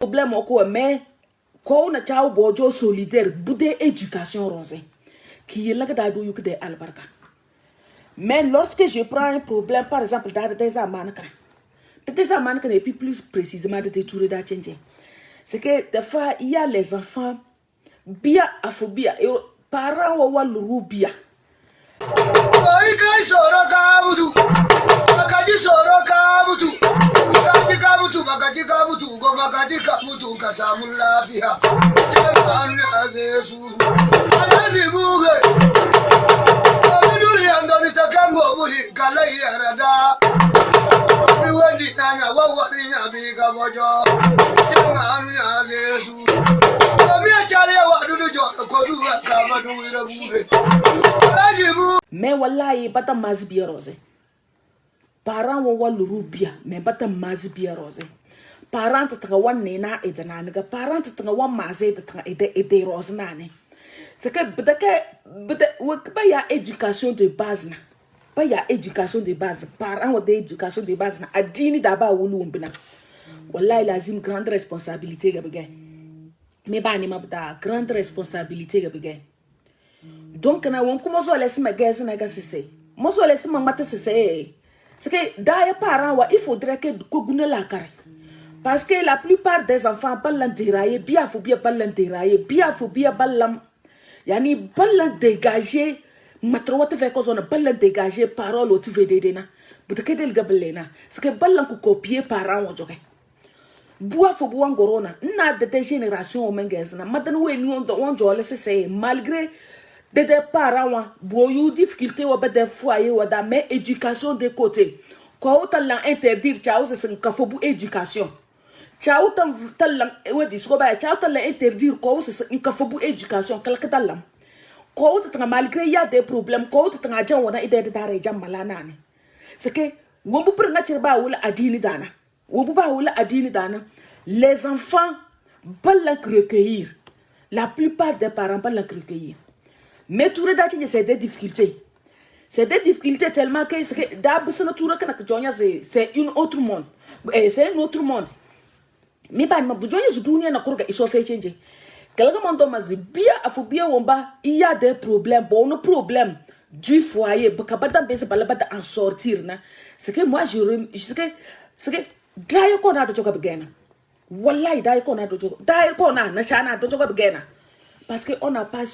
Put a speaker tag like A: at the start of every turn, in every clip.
A: problème ko mais ko na chao bojo solidaire bude éducation rosée qui est là que d'ado yuk de albarka. Mais lorsque je prends un problème par exemple dans des amanka et puis plus précisément de détourer d'atteindre, c'est que des fois il y a les enfants bien aphobia et parents ou walurubia. Mais wallahi bata mazbia rosé. Parents wa walurubia mais bata mazbia rosé. Parents tanga wan nena edana nga parents tanga wan mazé tanga ede rose nane. C'est que ba ya éducation de base na. Ba ya éducation de base. Parents wa de éducation de base na adini daba wulu mbina. Wallahi lazim grande responsabilité gabega. Mais ba ni mabda grande responsabilité gabega. Donc na won kuma so laisse ma gaz na gasese. Mo so laisse ma mata sese. C'est que d'ailleurs parents wa il faudrait que ko gune la kare. Parce que la plupart des enfants ballan dérailler bien faut bien ballan dérailler bien faut bien ballan yani ballan dégager matrawata fait ko zone ballan dégager parole au tvd na. Butake del gabelena. C'est que ballan ko copier parents wa joke. Bois faut bois corona na de génération o mengez na madan we ni on jole sese malgré des parents boyou difficulté ou des foyers ou da mais éducation de côté ko tala interdire ciao c'est ka fobu éducation ciao tala we disco ba ciao tala interdire ko c'est ka fobu éducation kala kadalam ko tanga malgré il y a des problèmes ko tanga jan wona ide de dare jam malana ne c'est que wombu prenga tirba wala adini dana wombu ba wala adini dana les enfants ballan recueillir la plupart des parents ballan recueillir. Mais tout le monde c'est des difficultés. C'est des difficultés tellement que c'est une autre monde. C'est un autre monde. Mais pas ma besoin de soutenir na kuruka iso fait changer. Quelqu'un m'a dit bien afobia womba il y a des problèmes bon problème du foyer bakabata bese balabata en sortir na. C'est que moi c'est que d'ailleurs qu'on a de joka begena. Wallahi d'ailleurs qu'on a de joka. D'ailleurs qu'on a na chana de joka begena. Parce que on n'a pas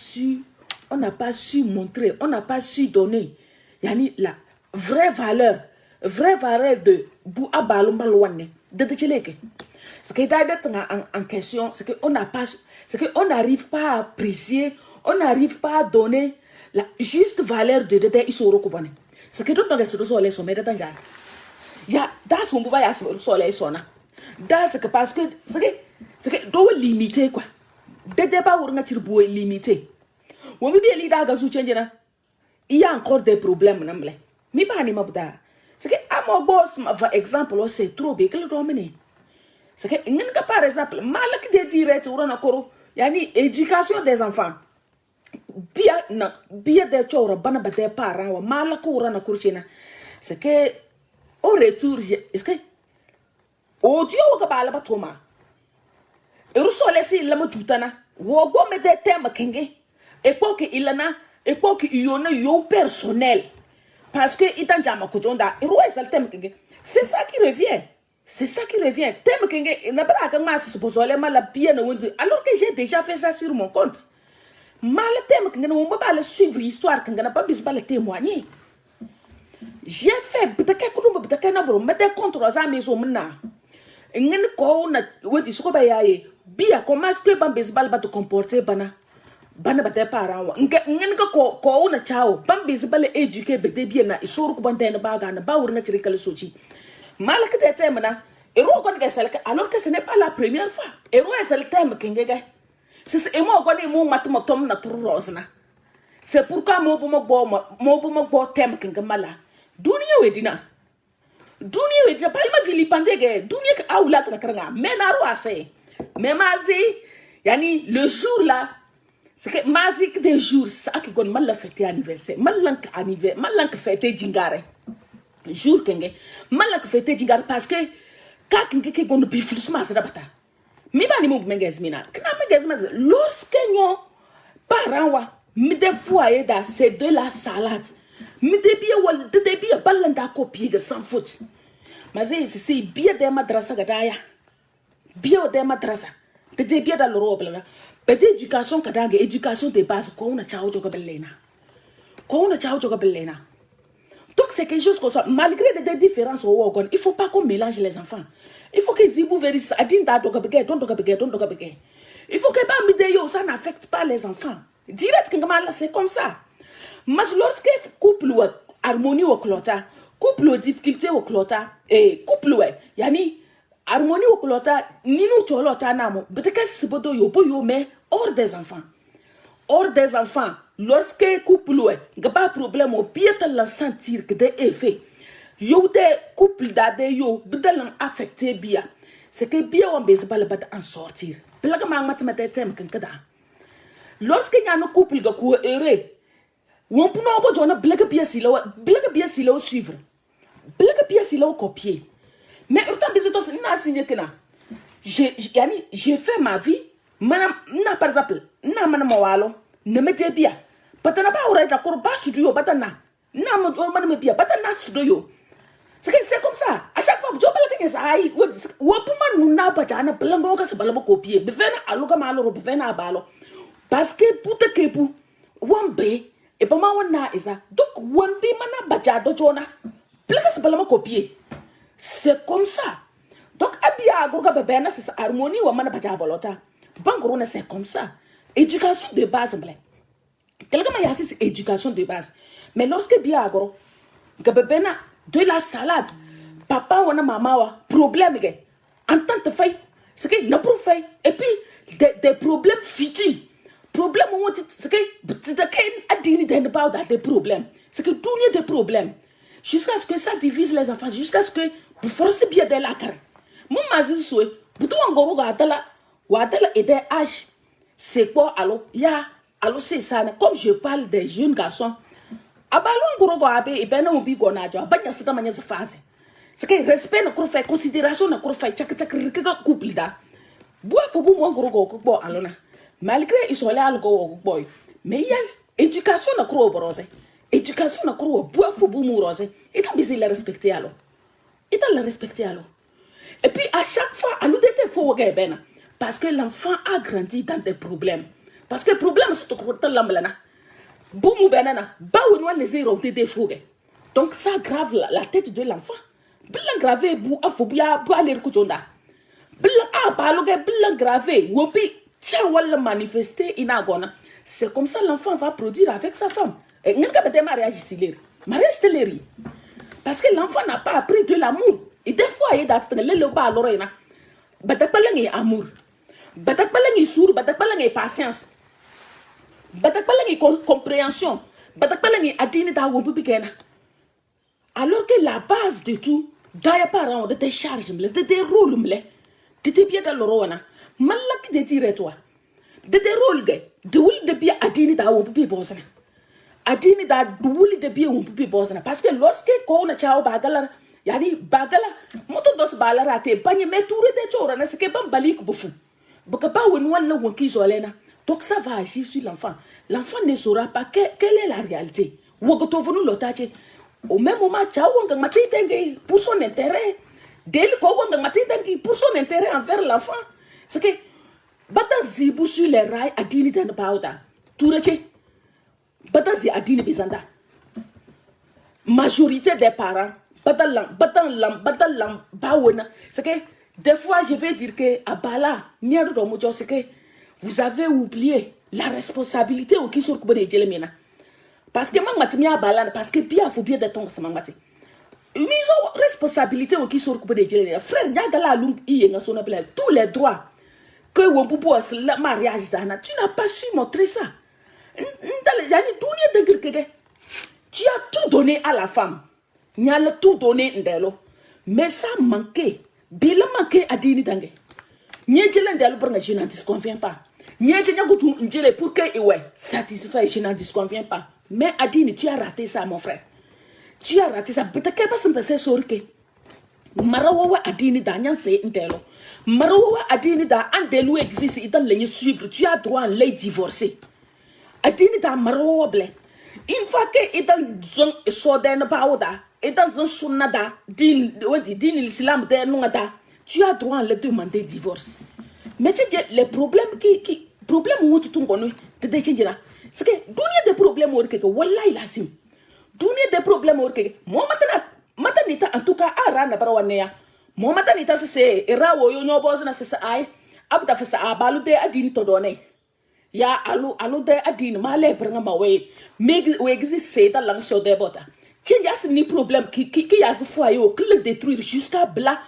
A: su montrer, on n'a pas su donner yani la vraie valeur de bou abalumbalwane de tcheleke. C'est que d'être en question, c'est que on n'arrive pas à apprécier, on n'arrive pas à donner la juste valeur de isoro kubane. C'est que tout le monde se les sommets de danger. Ya das on va ya soleil sona. Das c'est que parce que c'est que doit limiter quoi. Des débats où on a tiré limiter. On veut bien l'idée de changer na. Il y a encore des problèmes namle. Mais pas ni mabda. C'est que à mon boss par exemple c'est trop bien que le dominer. C'est que n'importe par exemple malak de direct ou na koro. Yani éducation des enfants. Bien des chora bana bade parents wa malak ou na kurchina. C'est que au retour est-ce que audio ka bala batoma. Eruso lesi lama jutana. Wo go me de tema kenge. Époque ilana époque yona yo personnel parce que itan jama kujonda iro exaltem kenge c'est ça qui revient thème kenge na bara ka ma se posole mala bien na wondu alors que j'ai déjà fait ça sur mon compte mal thème kenge na womba ba suivre histoire kenge na ba bis ba le témoigner j'ai fait peut-être que nous peut-être na bro mettre contre za maison mna ngene ko na wodi suko ba yaye bia comment est-ce que ba bis ba te comporter bana bate parents ngene ko na chao bambi zibale éduquer bede bien na isuru ku bante na baga na ba wurna tiri kala sochi malaka de tema na ero kon ga sel alors que ce n'est pas la première fois ero sel tema kengega c'est emo ko ni mo matmo tom na turu rosna c'est pourquoi mo bu mo bo tema kenga mala dunia wedina palma vili pandege dunia ka awla kana karanga menaro ase memazi yani le jour là. C'est que magique des jours, ça qui gon mal la fête anniversaire, mal lank fête jingare. Jour kenge, mal lank fête jingare parce que quand kenge gon biflus ma ça bata. Mi ni mo mengezmina kana mengezma lorsque nyo parents wa mi de foyer da c'est de la salade mi de bien wal de bien balanda copier que sans faute mas c'est bien de madrasa gadaya bien de madrasa de bien dans l'Europe là peut éducation kadanga éducation de base ko una chao joga belena donc c'est quelque chose comme ça malgré des différences au Wogon il faut pas qu'on mélange les enfants il faut que zibu veris adin da doga bege don doga bege il faut que pas midéo ça n'affecte pas les enfants direct que mal c'est comme ça mais lorsque couple ou harmonie au clota couple ou difficulté au clota et couple ouais yani harmonie au clota ni nous cholota namo peut-être c'est bodo yo mais hors des enfants lorsque couple ouais nga pas problème au pire la sentir que des effets yo de couple da de yo bedalan affecté bien c'est que bien on base pas le bat en sortir blaga ma matmata tem kan kada lorsque y a un couple ga ko heureux won puno bo jona blaga bien silo suivre blaga bien silo copier mais autant besoin to na signé que na j'ai fait ma vie manam na par exemple na manam walo ne mete bien patana ba ora da ko ba studio patana na mo manam bien patana studio c'est comme ça à chaque fois je parle que ça aïe ou pour moi n'a pas jana belango ka se balabo copier bevena aluga malo bevena balo parce que pour te que pour wambe et pas moi na isa donc wambe mana baja do jona belango se balabo copier c'est comme ça donc abia agoga bebena c'est harmonie wa mana baja bolota bangoro c'est comme ça éducation de base blé quelqu'un m'a dit c'est éducation de base mais lorsque bien agoro gabebena de la salade papa ou maman wa problème en tant que fait c'est que n'a pas fait et puis des problèmes futiles problème où c'est que des problèmes c'est que tout n'y a des problèmes jusqu'à ce que ça divise les enfants jusqu'à ce que vous forcez bien de la carrière mon mazin souhait vous devez encore regarder et des âges c'est quoi alors c'est ça comme je parle des jeunes garçons abalon gorogo abe e bena mo bi gona jo abanya sita manya se phase c'est que respect na ko fait considération na ko fait chak rika couple da bo fo bu mo gorogo ko bo alona malgré isolé al go boy mais yes éducation na ko borose éducation na ko bo fo bu mu rose et tant bisi la respecter alors et puis à chaque fois à nous d'être fo ga bena parce que l'enfant a grandi dans des problèmes parce que problème c'est to ko tamlana boumou benana baouinoua les zéros de fougue donc ça grave la tête de l'enfant bilan gravé bou afobia pour aller kuchonda bilan baloge bilan gravé wopi cha wala manifester inagona c'est comme ça l'enfant va produire avec sa femme et n'enga bete mariage teleri parce que l'enfant n'a pas appris de l'amour et des fois il date le ba lorena batak balangi amour batak balangi sour batak balangi patience batak balangi compréhension batak balangi adini da wo bibigena alors que la base de tout daya parents de tes charges de tes rôles de tes pieds dans le rona malaki de tirer toi de tes rôles de wuli de bien adini da wo bibi bosana adini da wuli de bien wo bibi bosana parce que lorsque ko na chao bagala yani bagala moto dos balara te banye meture de chora na ce que bam balik bofu baka ba woni wala wonki zolena. Donc ça va agir sur l'enfant. L'enfant ne saura pas quelle est la réalité. Au même moment, pour son intérêt, pour son intérêt envers l'enfant, c'est que bata zibu sur les rails à dini dans le pauda. Tout le monde, bata zi à dini bizanda. Majorité des parents, bata lam, c'est que des fois je vais dire que abala, c'est que vous avez oublié la responsabilité au qui sur le de Jélemina. Parce que mangmatimia balan, parce que bien faut bien de ton samangmati. Ils ont responsabilité au qui sur le de Jélemina. Frère, yagala lung y son appel tous les droits que vous pouvez le mariage tu n'as pas su montrer ça. Tu as tout donné à la femme. Tu as tout donné ndelo. Mais ça manquait. Bila manquait à dini dangue. Je n'en disconviens pas. Pour que ouais, satisfait, je n'en disconviens pas. Mais Adini, tu as raté ça, mon frère. Tu as raté ça. Peut-être que pas se passer sur que. Marawa adini da nyan se intelo. Marawa adini da andelu existe itan lenye suivre. Tu as droit à les divorcer. Adini da marawa ble. In fois que itan zon soden baoda, itan zon sunnada, din l'islam de nungada, tu as droit à les demander divorce. Mais tu sais, les problèmes problèmes où tu tombes te déchirent. C'est que dunia des problèmes où que wallahi lazim. Dunia des problèmes où que moi matanita en tout cas arana barawanea. Moi matanita c'est era wo yo nyobo na c'est ai abda fa sa abalu de adini to donné. Ya alu de adini male bringa mawe. Meg we existe c'est dans lang so de bota. Tiens y a ni problème qui y a ce foyer qui le détruire jusqu'à bla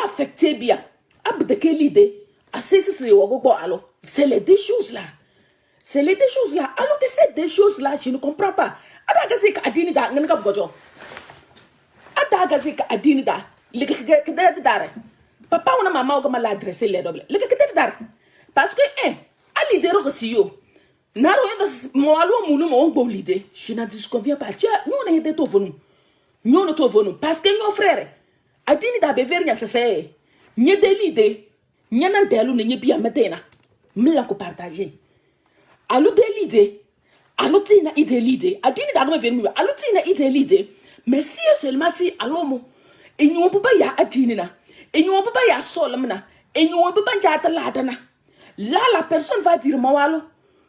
A: affecté bien. Abda quelle idée. C'est les deux choses là. C'est les deux choses là. Alors que ces deux choses là, je ne comprends pas. Adagazi ka adini da nganga bojo. Adagazi ka adini da. Leke kede dare. Papa ona mama o mala adresser les double. Leke kede dare. Parce que ali dero ko siyo. Naro yeda mo alo mulu mo ngbo lide. Je n'en disconviens pas. Tiens, nous on est de to vonu. Nous on to vonu parce que nos frères adini da bevernya sese. Nye de lide. Nyanan telu ne nyebi ametena mila ko partager alu de l'idée alu tina ide l'idée adini da me venu alu tina ide l'idée mais si seulement si alomo enyo papa ya adini na enyo papa ya solomna enyo papa njata ladana là la personne va dire mawalo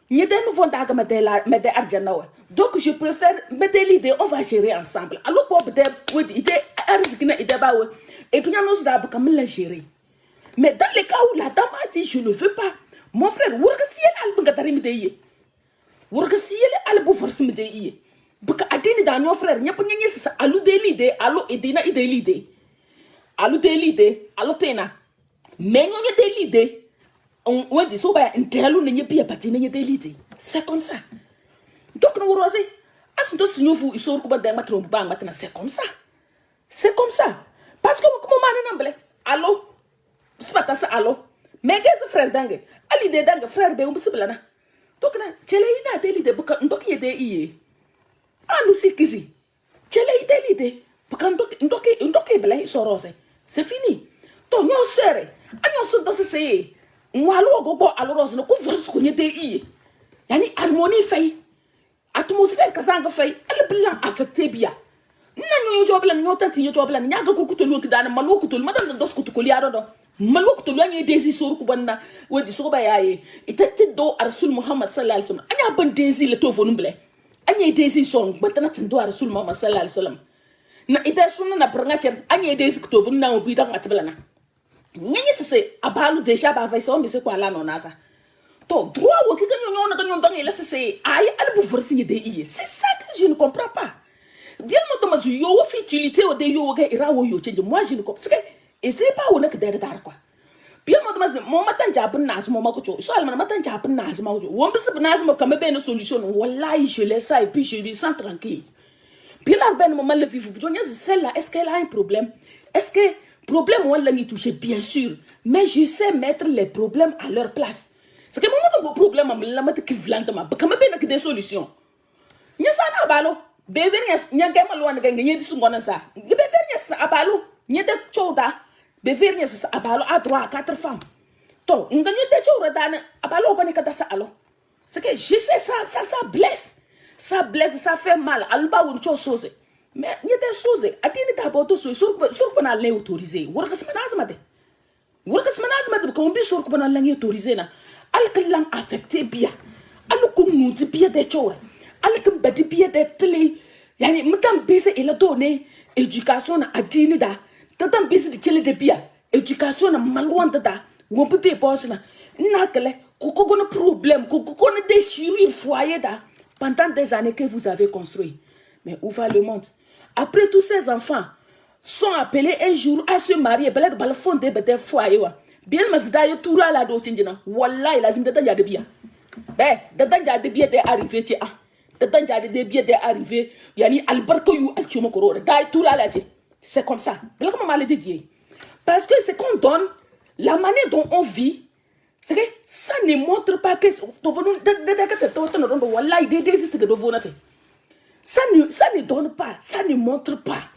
A: nyede nous vont daga mede arjana wa donc je préfère mettre l'idée on va gérer ensemble alu pop de wodi ide arzikina ide bawe et tout nyano da ba kamila gérer. Mais dans les cas où la dame a dit je ne veux pas, mon frère, wurga si elle albu ngatari mi dey. Wurga si elle albu force mi dey. Buka adini da no frère, nyap nyenye sa alu de l'idée, alu edina ide l'idée. Alu de l'idée, alu tena. Mais nyonye de l'idée. On dit so ba ntelu ne nyebi apati ne de l'idée. C'est comme ça. Donc no wurose, asunto sinyofu isor ko ba de matro ba matna c'est comme ça. C'est comme ça. Parce que comment man namble. Allô? Sipata sa alo mais qu'est-ce frère dangue ali de dangue frère be umsiblana donc na chele ina de lide buka ndoki yede iye alu sikizi chele ide lide buka ndoki bela sorose c'est fini to nyo sere anyo so do se nwalo ogbo alorose no ko vrus ko nyede iye yani harmonie fay atmosphère kasanga fay ali blan affecté bien nanyo yo jobla nyo tanti yo jobla nyaga ko kutolu ki dana malo kutolu madan dos kutukoli ado do malo kutolu any desi soru kubanda wodi so ba yaye itati do rasul muhammad sallallahu alaihi wasallam anya ban desi le to vonumble anya desi song batana tindo rasul muhammad sallallahu alaihi wasallam na ita sunna na pranga cher anya desi to vonna obi da matbala na nyenye sese abalu deja ba vai so mbese kwa la no nasa to droit wo ki ganyo na ganyo dangi la sese ay albu forsi de iye c'est ça que je ne comprends pas. Bien moi je yo fi utilité o de yo ga irawo yo change moi je ne comprends pas et c'est pas on que derrière dar quoi bien moi mo matan jabun nas mo mako so alman matan jabun nas mo won bis nas mo comme ben solution wallahi je laisse ça et puis je lui sens tranquille bien la ben mo mal vivre bu jonya celle-là est-ce qu'elle a un problème est-ce que problème on l'a ni touché bien sûr mais je sais mettre les problèmes à leur place c'est que mo problème am la mata ki violente comme ben que des solutions nya sana balo bevernias nyanga malwan nga nyi bisu ngona sa bevernias abalo nyi de chouda bevernias sa abalo à 3 à 4 femmes to nga nyi de chouda dana abalo ko ne kata sa alo c'est que je sais ça blesse ça fait mal alba won cho sose mais nyi de sose atini da boto so sur ko na le autorisé worka sama de ko mbi sur ko na le autorisé na alkalang affecté bien alukum nu di bien de chouda alkum badi biye de tele yani mutam bese ila donné éducation na adini da tatam bese de chele de biya éducation na malwanda da won pepe boss na nakele koko gono problème koko gono déchirer foyer da pendant des années que vous avez construit mais où va le monde après tous ces enfants sont appelés un jour à se marier beled bal fondé bete foyer wa bien mazda yo toura la do tinjina wallahi lazim da tanja de biya da tanja de biya de arrivé ti de danger de bien d'arriver yani albarko yu alchuma korora dai tout là c'est comme ça comment mal dit parce que c'est qu'on donne la manière dont on vit c'est que ça ne montre pas que to vonu de to no rondo wallahi de desiste de vonate ça ne donne pas ça ne montre pas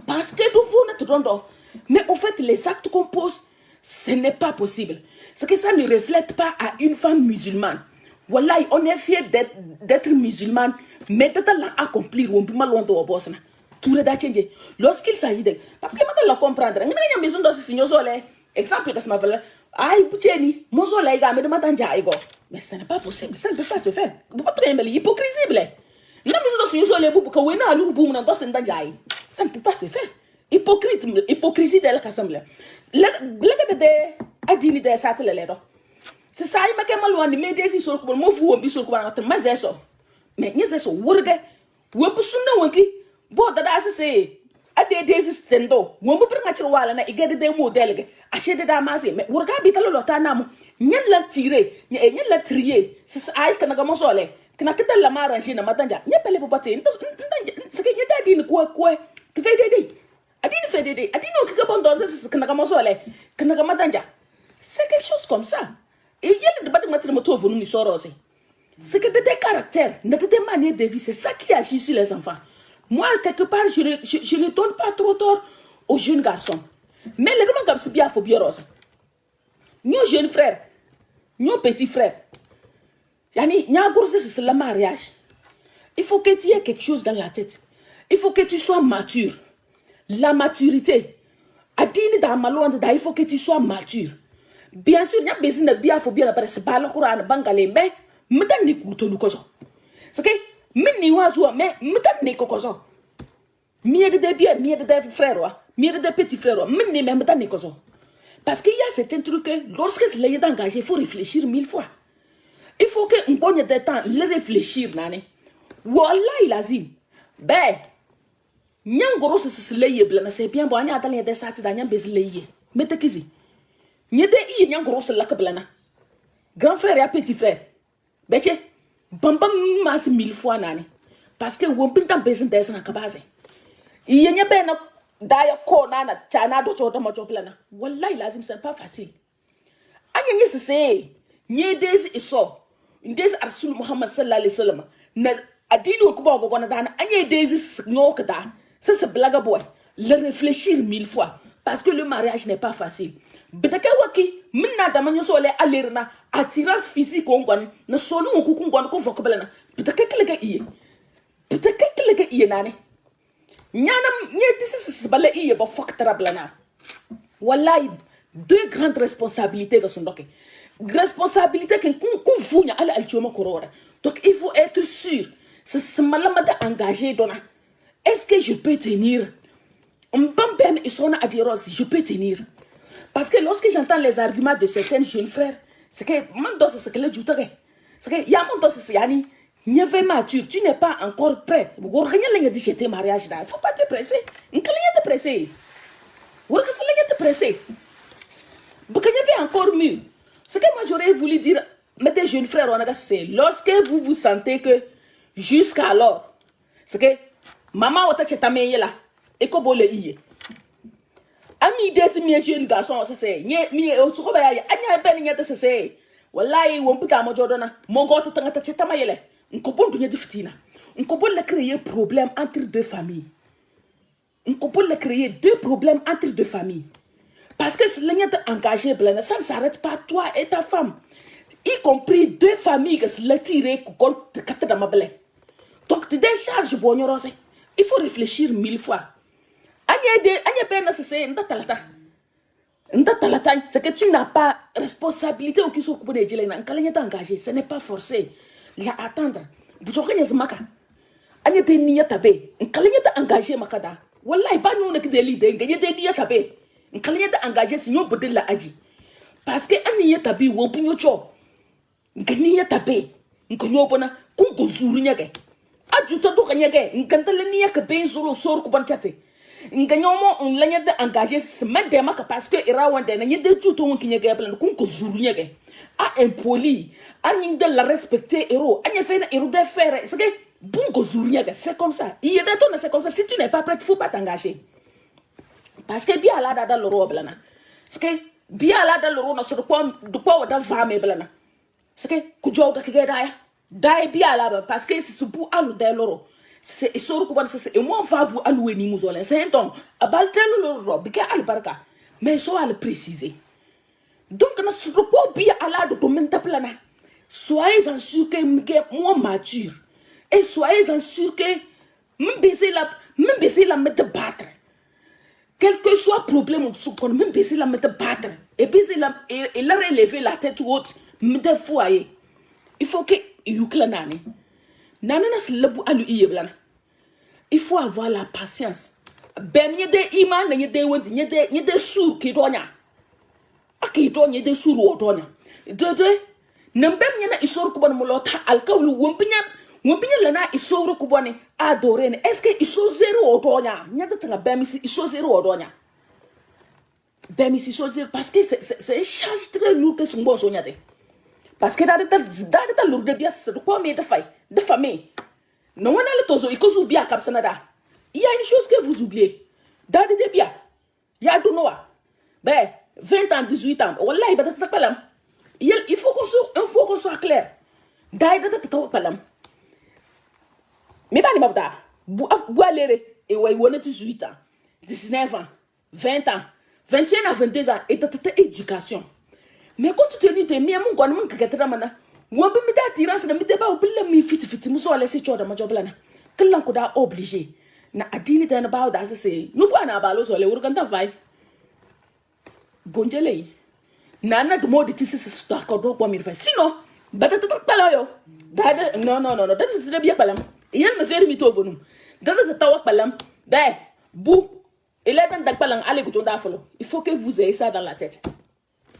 A: parce que to vonate rondo Mais en fait, les actes qu'on pose, ce n'est pas possible. C'est que ça ne reflète pas à une femme musulmane. Wallahi, on est fier d'être musulmane, mais de l'accomplir, on peut mal loin de la bosse. Tout le monde changer. Lorsqu'il s'agit de... Parce que maintenant, la comprendre. On a besoin de ce signal soleil. Exemple, que ça m'a fait. Aïe, putain, mon soleil, mais de matin, mais ce n'est pas possible. Ça ne peut pas se faire. Vous pouvez pas être hypocrisie, blé. Il a besoin de ce signal soleil pour que vous ayez un boum dans ce temps. Ça ne peut pas se faire. Hypocrisie de la cassemble. Le gars de adini de ça, c'est ça, il m'a qu'à mal mais des sur le mot vous, on peut sur le coup, mais c'est ça. Mais il y a ça, vous regardez. Vous pouvez se nourrir. Bon, dada c'est à des stendo. Vous pouvez prendre un wala na igade des modèles. Acheter des damas, mais vous regardez le lotanam. Nyen la tirer, nyen la trier. C'est ça, aïe, quand on sole. Quand on la marranger na matanja. Nyen pas les popater. C'est que y'a dit quoi. Que fait des. Adine fait des. Adine au kikabon dose, c'est que on sole. Que on matanja. C'est quelque chose comme ça. Et il y a le débat de matin moto venu sorose. C'est que des caractères, des manières de vie, c'est ça qui agit sur les enfants. Moi, quelque part, je ne donne pas trop tort aux jeunes garçons. Mais les gens comme c'est bien, il faut bien rose. Nos jeunes frères, nos petits frères, c'est le mariage. Il faut que tu aies quelque chose dans la tête. Il faut que tu sois mature. La maturité. Il faut que tu sois mature. Bien sûr, il y a besoin de bien, il faut bien apparaître. C'est pas le Coran, bangalé, mais m'dan ni couteau nous cause. C'est que m'ni oiseau, mais m'dan ni cause. Mieux de bien, mieux de frères, mieux de petits frères, m'ni même m'dan ni cause. Parce qu'il y a certains trucs que lorsque c'est l'ayé d'engager, il faut réfléchir 1000 fois. Il faut que un bon de temps le réfléchir, nani. Wallahi lazim. Ben, nyangoro c'est l'ayé blanc, c'est bien bon, on a dans des satis dans nyang bes l'ayé. Mettez qu'ici. Nyede i nyang gros la kablana. Grand frère et petit frère. Beche, bambam mas 1000 fois nani. Parce que won pintan besoin d'être na kabaze. I yenya bena daya ko nana chana do chota mo choplana. Wallahi lazim c'est pas facile. Anya nyese se nyede iso. Ndez Rasul Muhammad sallallahu alaihi wasallam. Na adini ko ba go na dana anya dezi ngokda. Ça c'est blague boy. Le réfléchir 1000 fois parce que le mariage n'est pas facile. Betake waki minna da manyo sole alerna attirance physique on gwan na solo on kuku gwan ko vokabelana betake kelega iye nani nyana nyeti sis bale iye ba foktara blana wallahi deux grandes responsabilités que sont donc responsabilité que ku vunya ala alchoma korora. Donc il faut être sûr c'est malamada engagé dona est-ce que je peux tenir mbamben isona adiros je peux tenir. Parce que lorsque j'entends les arguments de certains jeunes frères, c'est que mon dos c'est que le jutare. C'est que ya mon dos c'est yani, n'y avait mature, tu n'es pas encore prête. Vous rien l'engagé dit j'étais mariage là. Faut pas te presser. N'qu'allez te presser. Vous que ça l'engagé te presser. Parce qu'il y avait encore mieux. Ce que moi j'aurais voulu dire, mettez jeunes frères on a c'est lorsque vous vous sentez que jusqu'alors, c'est que maman ota chetame là et ko bole iye. Ami des mi jeune garçon ça c'est mi o suko ba ya anya ben nyata ça c'est wallahi won puta mo jodona mo goto tanga ta chetama yele nko bondu nya difitina nko bon la créer problème entre deux familles nko bon la créer deux problèmes entre deux familles parce que si l'anyata engagé blanc ça ne s'arrête pas toi et ta femme y compris deux familles que la tirer ko te capte dans ma blé donc tu décharges bonyorose il faut réfléchir 1000 fois. C'est que tu n'as pas responsabilité ou qui s'occupe de Djilena. Engagé, ce n'est pas forcé. La attendre. Engagé makada. Wallahi pas nous qui l'idée. Engagé si nous la aji. Parce que aniya tabi wo punyo cho. Ngani tabe. Nkonyo bona kunko zuru nyage. Ajuta do kanyage. Nkantale niya ka be zuru sor ku banchate. Nganyomo on lanya de engagé se met des marques parce que ira wande na nyede tuto won kinyage plan kunko zuru nyage. A impoli. Aning de la respecter héros. Anya fait na héros de faire. C'est que bunko zuru nyage. C'est comme ça. Il y a des tonnes c'est comme ça. Si tu n'es pas prêt, il faut pas t'engager. Parce que bien là dans le roi blana. C'est que bien là dans le roi sur de quoi dans femme blana. C'est que kujo ga kige daya. Daya bien là parce que c'est pour alu de loro. c'est isoro ko ban c'est et moi va bu allouer ni musolen c'est un ton abal telu le rob ke al barka mais so al préciser donc na sur ko bien ala de menta plana soyez en sûr que moi mature et soyez en sûr que même baisser la mettre battre quel que soit problème même baisser la mettre battre et puis il a relevé la tête haute mettre foyer il faut que yukla nani na slabu alu iyeblana il faut avoir la patience ben yede iman na yede wodi yede sur ki donya aki donya de sur wo donya de nambem yana isor ko ban molota alkawlu wompinya lana isor ko boni adoré est-ce que iso zero wo donya nyada tanga bemisi iso zero wo donya bemisi iso zero parce que c'est une charge très lourde que son bon sonya de parce que dans ta lourde bien c'est quoi mais de famille non on a le tozo il cause bien cap sanada il y a une chose que vous oubliez dans des bien il y a tout noir ben 20 ans 18 ans wallahi ba ta palam il faut qu'on soit clair dai da ta palam mais pas ni mabda bu alere et way wona 18 ans 19 ans 20 ans 21 à 22 ans et ta éducation. Mais quand tu te dis, tu es mis à mon goût, tu es mis à mon goût, tu es mis à mon goût, tu es mis à mon goût, quelqu'un qui est obligé. Na adini tena bao da se no bwa na balo so le wur kan ta vai bonjele na na de modi tisi se sta ko do kwa mi fa sino bata ta pala yo da no da se de bia palam yen me fer mi to vonu da ta wa palam ba bu il est dans ta palam ale ko da folo il faut que vous ayez ça dans la tête.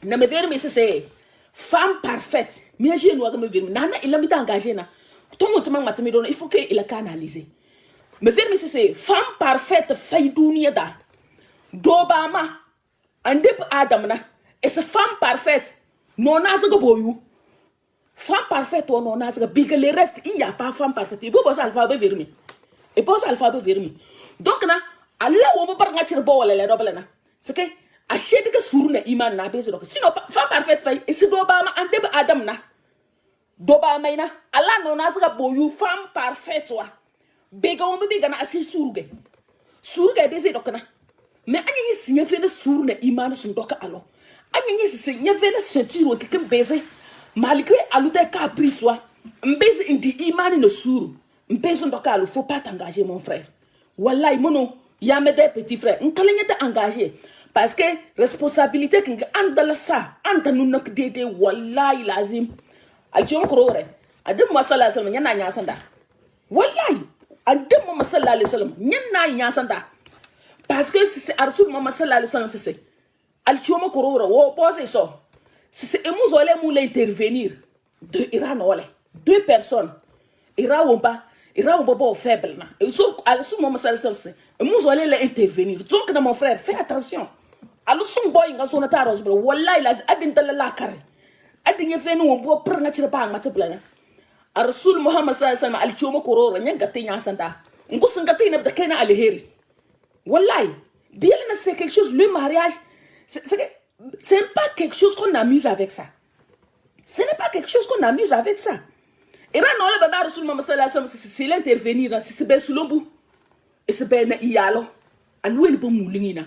A: Na me ver me c'est femme parfaite mi je no ga me ver nana il a mis engagé na to mo tuma matami do il faut que il a canalisé. Me ver me c'est femme parfaite fay dunia da dobama andep adam na et ce femme parfaite non na zaga boyu femme parfaite ou non na zaga big le reste il y a pas femme parfaite il faut pas alphabet vermi et pas alphabet vermi donc na Allah wo ba nga tir bo wala le dobla na c'est que a shedi que suru na iman na bezo donc sinon femme parfaite fay et si dobama andep adam na dobama ina Allah non na zaga boyu femme parfaite wa bega on bega na asi suruge bese dokana mais anyi signé fait na suru na iman sun doka alo anyi signé fait na sentir que kem bese malgré alu de caprice wa mbese indi iman na suru mbese doka alo faut pas t'engager mon frère wallahi mono ya me des petits frères nkalenya te engager parce que responsabilité que andala sa anda nunak dede wallahi lazim aljon krore adem masala salma nyana nya sanda wallahi adem mama sallallahu alayhi wasallam nyana nya sanda parce que c'est arsul mama sallallahu alayhi wasallam c'est aljon krore wo pose so c'est emuzole mu l'intervenir de Iran wala deux personnes Iran womba bo faible na et so alsul mama sallallahu alayhi wasallam emuzole l'intervenir donc mon frère fais attention alusum boy nga so na taros bro wallahi laz adin dalala kare adin ye fenu wo bo pr nga chira pa ma tepla Rasul Muhammad sallallahu alaihi wasallam alchoma korora nyangate nya santa ngusun ngate ne btakena alheri wallahi bien c'est quelque chose le mariage c'est pas quelque chose qu'on amuse avec ça ce n'est pas quelque chose qu'on amuse avec ça et là non le baba Rasul Muhammad sallallahu alaihi wasallam c'est l'intervenir c'est ben sulombu et c'est ben iyalo alwen bo mulingina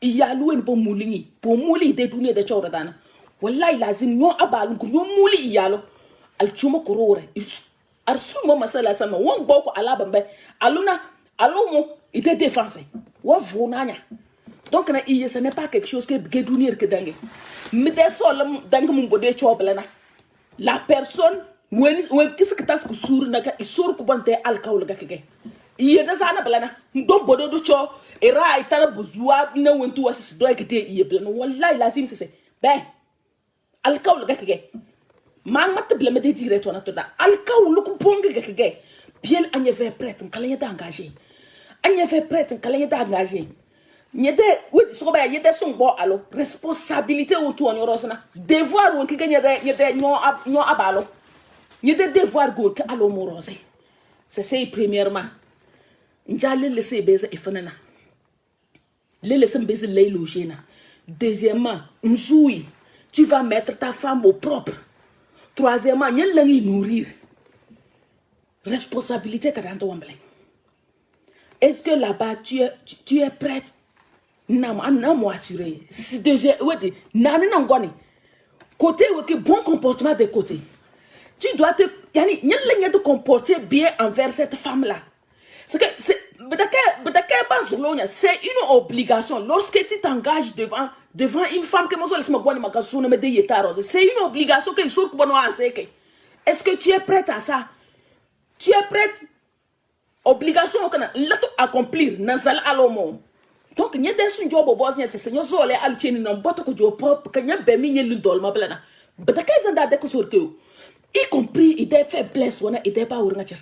A: iyalo en bo mulingi bo muli de dunia de chawra dana wallahi lazim nyo abal nyo muli iyalo alchuma korore arsumo masala sama won boko alabambe aluna alomo ite défensé wa vonanya donc na iye ce n'est pas quelque chose que gedunir que dangue me desolam dangue mun bode choblana la personne when qu'est-ce que tas ku sur naka isur ku bonte alkawl gakeke iye da sana blana don bodo do cho era itara buzwa na wentu wasi do ekete iye blana wallahi lazim c'est ben alkawl gakeke man mat blame de dire to na to da alkaw lu ko bonge gakeke bien anya fait prêtre kala ta engagé anya fait prêtre kala ta engagé nyede wodi so ba yede so bo alo responsabilité on to on rosna devoir on ki nyede nyo abalo nyede devoir go ka alo mo rosé c'est premièrement njale laisser beza ifanana le laisser beza leilo jena deuxièmement nzoui tu vas mettre ta femme au propre. Troisièmement, il y a nourrir. responsabilité que dans ton blé. Est-ce que là-bas, tu es prête? Non, assuré. Si deuxième, ouais, côté, bon comportement de côté. Tu dois te comporter bien envers cette femme-là. C'est que c'est une obligation. Lorsque tu t'engages devant une femme que c'est une obligation que est-ce que tu es prête à ça? Tu es prête? Obligation accomplir nazal alomo. Donc n'y a des job au boss c'est seigneur so le alu cheni non boto ko job pop kanya be mi nyelu dol ma blana. Badaka zanda de ko sorteo. Y compris idée faiblesse wana idée pas ourna cher.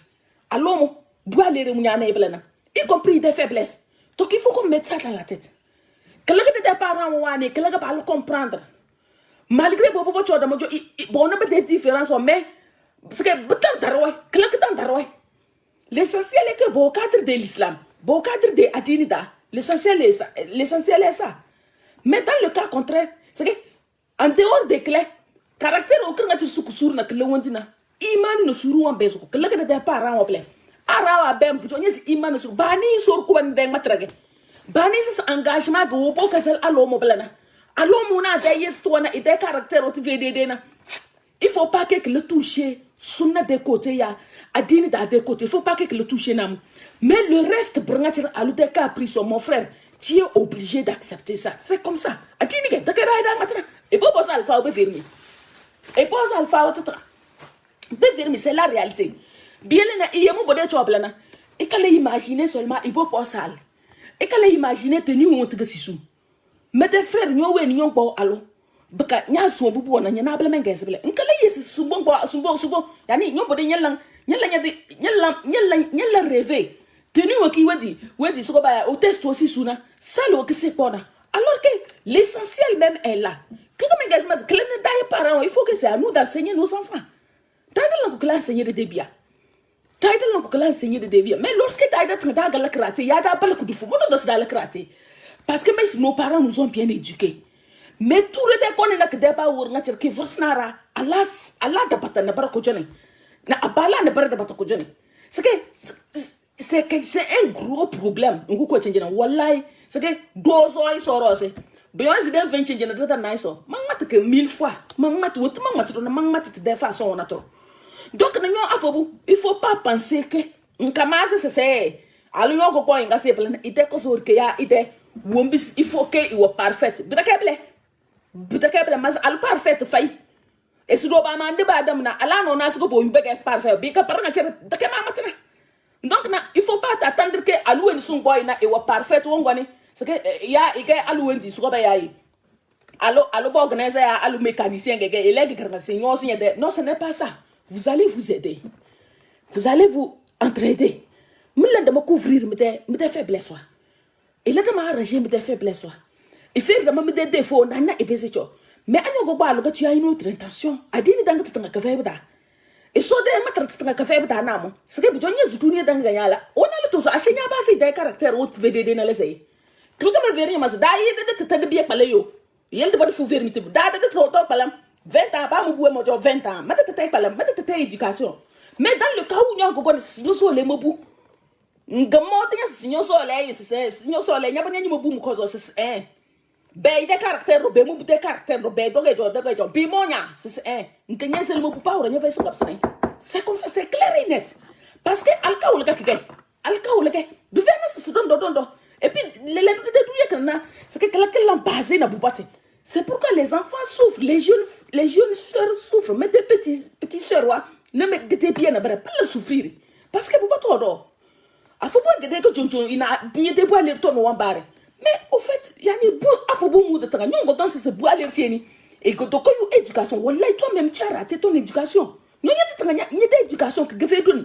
A: Alomo doit aller mu nyana blana. Y compris idée faiblesse. Donc il faut qu'on mette ça dans la tête. Que le des parents wane, que le pas le comprendre. Malgré bobo choda mo jo bon na des différences mais parce que betan darwa, que le tan darwa. L'essentiel est que bon cadre de l'islam, bon cadre de Adinida, l'essentiel est ça. Mais dans le cas contraire, c'est que en dehors des clés, caractère aucun n'a sur na clé wandina, iman no suru en bezo, que le gars des parents au plein. Arawa ben putonya iman no sur bani sur kuban deng matrage. Bani c'est engagement que au pokasel alomo blana. Alomo na de yes to na ide caractère au tvdd na. Il faut pas que le toucher sunna de côté ya. Adini da des côtés, il faut pas que le touche nam. Mais le reste, mon frère, tu es obligé d'accepter ça. C'est comme ça. Adini ke da kera matna. Et pour ça alpha ou fermi. Et pour ça alpha ou fermi, c'est la réalité. Bien na yemu bode choblana. Et qu'elle imaginer seulement il faut pas ça. Et qu'elle imaginer tenir honte que sisu. Mais des frères nyo we nyo bo alo. Baka nya so bubu na nya na bla menges bla. Nkala yesi subo yani nyo bode nyalang nyalla rêver tenu qui wedi so ba au test aussi suna ça le que c'est quoi alors que l'essentiel même est là que les parents il faut que c'est à nous d'enseigner nos enfants d'ailleurs que l'enseigner de débia d'ailleurs que l'enseigner de débia mais lorsque d'ailleurs tu la kraté ya da bal ku du football de la kraté parce que même nos parents nous ont bien éduqués mais tout le déconne na que débat ou ngatir ki vosnara Allah da patana barako jone na abala ne barada batako jone c'est que c'est un gros problème on ko change na wallahi c'est que dozo ay sorose bien si den 20 change na data naiso mangmat que 1000 fois mangmat wot mangmat na mangmat de façon on attend donc na nyo afobu il faut pas penser que nkamaze c'est alu nyoko ko inga se plan ite ko sur que ya ite wombis il faut que il soit parfait butakeble mas al parfait fay. Et si l'on mande badam na ala non as go bo yube ke parfait bi ka paranga chere de ke mamatna donc na il faut pas t'attendre que alou en son boy na e wa parfait wongoni c'est que ya ike alou en di so ba yayi allo bo organiser ya alou mécanicien gege élève que seigneur signe de non ce n'est pas ça vous allez vous aider vous allez vous entraider me de me couvrir me de faiblesse soit et là de m'arranger me de faiblesse soit et faire de me de défaut na e bese cho. Mais tu as une autre intention. Adini danga tanga kafebda. Et so de matra tanga kafebda namo. C'est que bijonya zutuni danga yala. On a le toso ashenya basi des caractères au VDD na lesay. Kluga me veri mas da yede de biek palayo. Yel de bod fu veri mitu. Da de to palam. 20 ans ba mu buwe mojo 20 ans. Mata te palam, mata te éducation. Mais dans le cas où nyon ko si so le mobu. Ngamo te sinyo so le c'est sinyo so le nyaba nyi mobu mu kozo c'est ben des caractères be mu des caractères be dogejo bimonya c'est ntenye sel mo pupa ora nyave so kapsane c'est comme ça c'est clair et net parce que alka ulaka be vena so dondo et puis les tout yakana c'est que la basé na bubati c'est pourquoi les enfants souffrent les jeunes sœurs souffrent mais des petits sœurs wa ne me gete bien na bara pas souffrir parce que bubato do afo bon gede ko jonjon ina bien de boire to no wambare. Mais au fait, il y a une afobou de tanga. Nous on se boire les tieni. Et que donc une éducation. Wallahi toi-même tu as raté ton éducation. Nous y a tanga y a d'éducation que fait donner.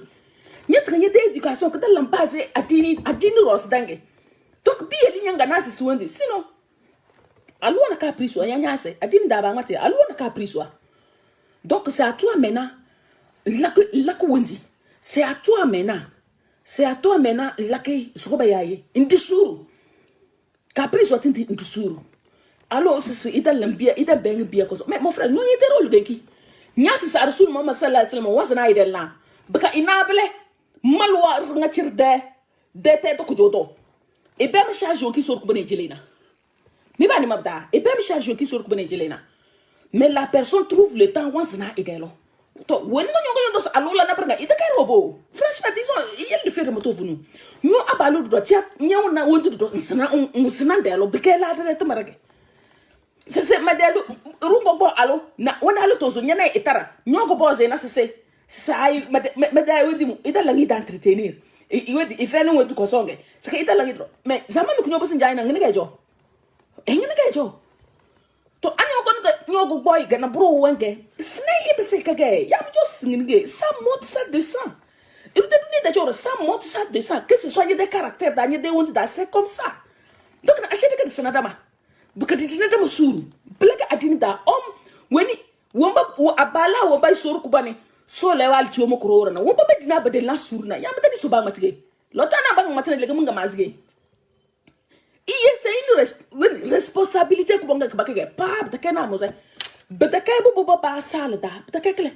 A: Y a tanga d'éducation que dans l'embase adini ros dangue. Donc bi eli nyanga na sisi wende. Sinon alou na ka pris so yanya se adini da ba ngate alou na ka pris so. Donc c'est à toi maintenant. La ko wendi. C'est à toi maintenant. C'est à toi maintenant la ke so ba yaye. Indi suru. Capri soit inti ntusuru. Alors c'est ida lambia ida beng bia kozo. Mais mon frère non yete rôle genki. Nya si sa rasul Muhammad sallallahu alaihi wasallam wasana ida la. Baka inable malwa nga cirde de te to kujoto e be me charge qui sort ko bene jelena mi bani mabda e be me charge qui sort ko bene jelena mais la personne trouve le temps wansna idelo to woni ngo dos alula na pranga ida kay robo franchement disons il le fait moto venu ñu abalu do tia ñew na wondu do nsna ndelo bikela de te marage c'est madelu rungo bo alo na wona alo to zo nyana itara ñoko boze na c'est ay madai wodi mu ida langi d'entretenir iwedi ifene wetu ko songe c'est que ida langi do mais zamanu ko nyobo sinjay na ngene gajo ngene gajo to anyo ko nyogo boy gana bro wenge snay ibe se kage yam just ngine ça monte ça descend il te donne des choses ça monte ça descend que ce soit des caractères d'anye de wonde da c'est comme ça donc na achete que ça dama bukati tinata musuru blaga adini da weni womba abala womba suru kubani so lewal ci mo ko na womba bedina bade la surna yam dani so ba matige lotana bang matane lega munga mazige iye c'est une responsabilité ko bonga bakage pa da kana mo sai bada kay bo ba sala da bada kay kle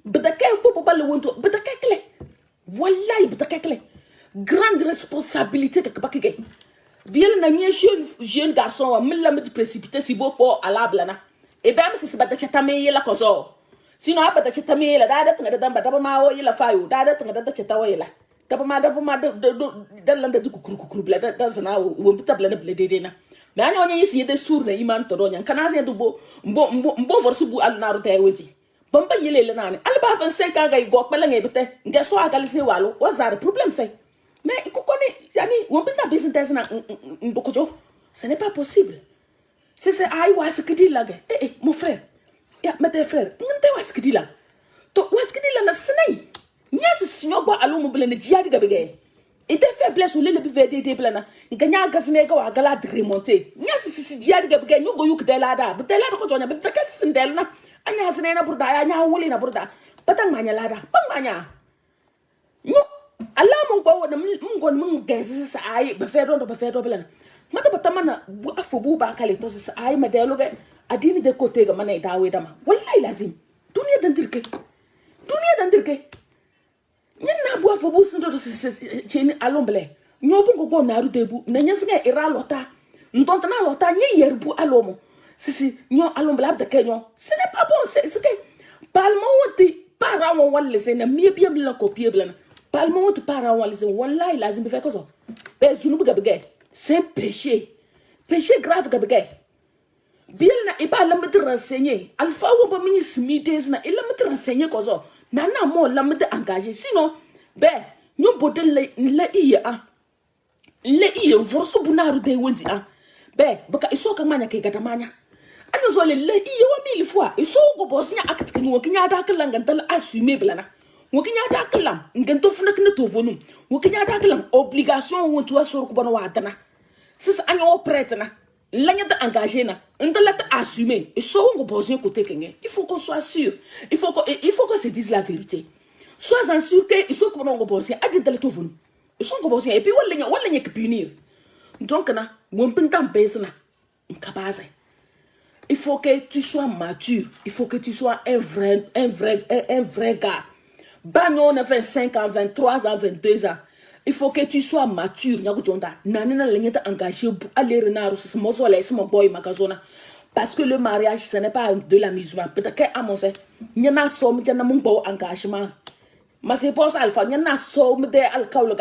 A: bada kay bo ba le wonto bada kay kle wallahi bada kay kle grande responsabilité que bakage bien na nye jeune garçon wa milla me précipiter si boko ala blana e ba me se bada chatame yela kozo sino abada chatame yela da tanga da ba ma wo yela fayo da tanga da chatawa yela da ma da landa du kukuru bla da zana wo mbita bla na bla de na na nya onye yisi de sur na iman to donya kana se du mbo force bu al naru tay wenti bamba yele le nani al ba 25 ans ga go pela ngai bete nge so agalise walo wazar problème fait mais il connaît yani on peut pas business na ndokojo ce n'est pas possible c'est ai wa ce que dit là mon frère ya mes frères ngante wa ce que dit là to wa ce que dit là na snai nya se sinyo ba alu mo blende dia diga bege ite faiblesse ou le bvd de blana nganya gasne ga wa gala de remonter nya se dia diga bege nyu go yuk de la da ko jonya be ta kasi sindel na anya hasne na burda ya nya wuli na burda batang manya la da bang manya nyu Allah mun gbawo na mun gon mun gese sa ai ba fe do blan mata batama na bu afobu ba kale to sa ai ma de loge adini de côté ga mana dawe dama wallahi lazim dunia dandirke nyina bu afobu sun do cheni alomble nyobu go na ru debu na nyesga ira lota ntonta na lota nyi yerbu alomo sisi nyo alomble abda kenyo ce n'est pas bon c'est que palmo woti para won walle se na mi biam la copier blan palmo woti para won walle se wallahi lazim be fe ko so be zunubu ga bege c'est un péché grave ga bege bien na iba la me renseigner alpha wo ba mi smides na ila me renseigner ko so nana mo la me engager sinon be nyo bodel la iya le iya forso bunaru de wendi be baka iso ka manya ke gata manya ana zo le iya wa mille fois iso go bosnya akatka ni wokinya da kallan gantal assumer blana wokinya da kallam nganto funa kina to volum wokinya da kallam obligation wonto asor ko bana wadana sis anya o prête na l'anya de engager na ndala ta assumer iso go bosnya côté kenye il faut qu'on soit sûr il faut que se dise la vérité sois en sûr que iso ko bana go bosnya adi dala to volum iso go bosnya et puis wala nya que punir donc na mon pintam pesna nkabaza. Il faut que tu sois mature. Il faut que tu sois un vrai gars. Bagnon a 25 ans, 23 ans, 22 ans. Il faut que tu sois mature. Parce que le mariage, ce n'est pas de l'amusement. Peut-être qu'à mon sens, il y a un somme, il y a un bon engagement. Mais c'est pour ça, il y a un somme de alcool.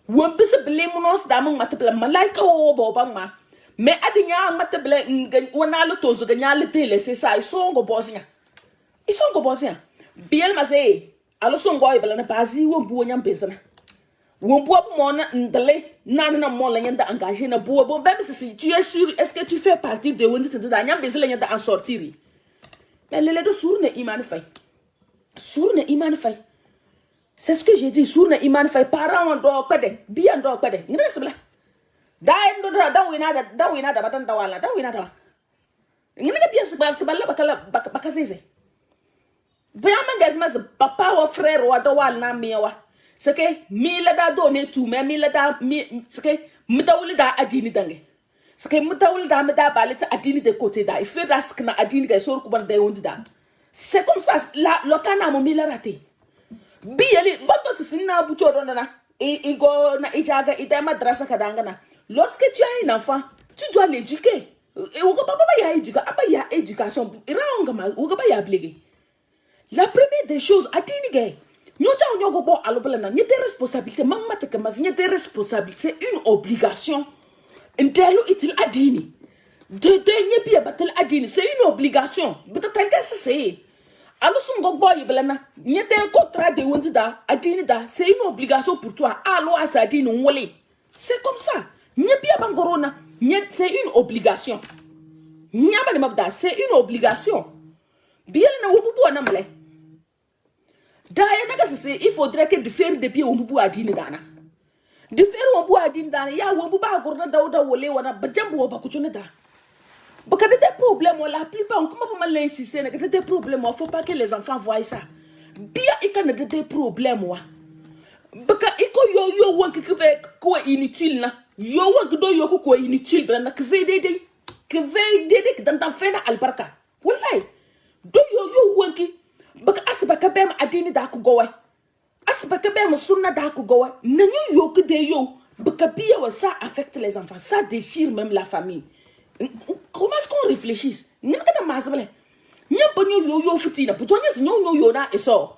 A: Ou un peu se blé, mon os d'amant, malaika ou bobama. Mais adinya matable wana le tozo ganya le tele c'est ça ils sont go bosnia biel mazé alo son go ibala na bazi wo bu nyam pesana wo bu mo na ndale na mo la nyanda engagé na bu bon même si tu es sûr est-ce que tu fais partie de wonde tete da nyam besela nyanda en sortir mais le de sourne iman fay c'est ce que j'ai dit sourne iman fay parents do pede bien do pede ngina sebla da wina da badan da wala da wina da ngene ga biya se balla bakala sese biya mangazma papa wa frère wa da wala na mewa c'est que mila da donner tout mais mila da c'est que mutawuli da adini dange c'est que mutawuli da me da balita adini de côté da il fait das na adini ga sor ku ban da yondi da c'est comme ça la lotana mo mila raté Bieli, bato sina buchoro na. Igo na ijaga ita madrasa kadangana. Lorsque tu as un enfant, tu dois l'éduquer. Ya éducation. La première des choses, c'est une responsabilité. C'est une obligation. C'est une obligation. C'est une obligation pour toi. C'est comme ça. C'est une obligation. C'est une obligation. Bien, il faudrait que de faire des pieds au bout à dîner dana. De faire au bout à dîner dana, ya ou pas gorda dauda wole wana bajambo bakuchoneda. Parce que des problèmes, la plupart, comment vous l'insister, des problèmes, il faut pas que les enfants voient ça. Bien, il y a des problèmes, parce que yo wank ko inutile na. Yo wank do yo ko inutile bana que veille dede dans ta fena albarka. Wallahi. Do yo wanki baka asbaka bem adini da ku gowe asbaka bem sunna da ku gowe nanyo yo que de yo baka biya wa ça affecte les enfants, ça déchire même la famille. Comment est-ce qu'on réfléchisse? N'y a pas de masse, n'y a pas de yo futina pour toi n'y a yo na et ça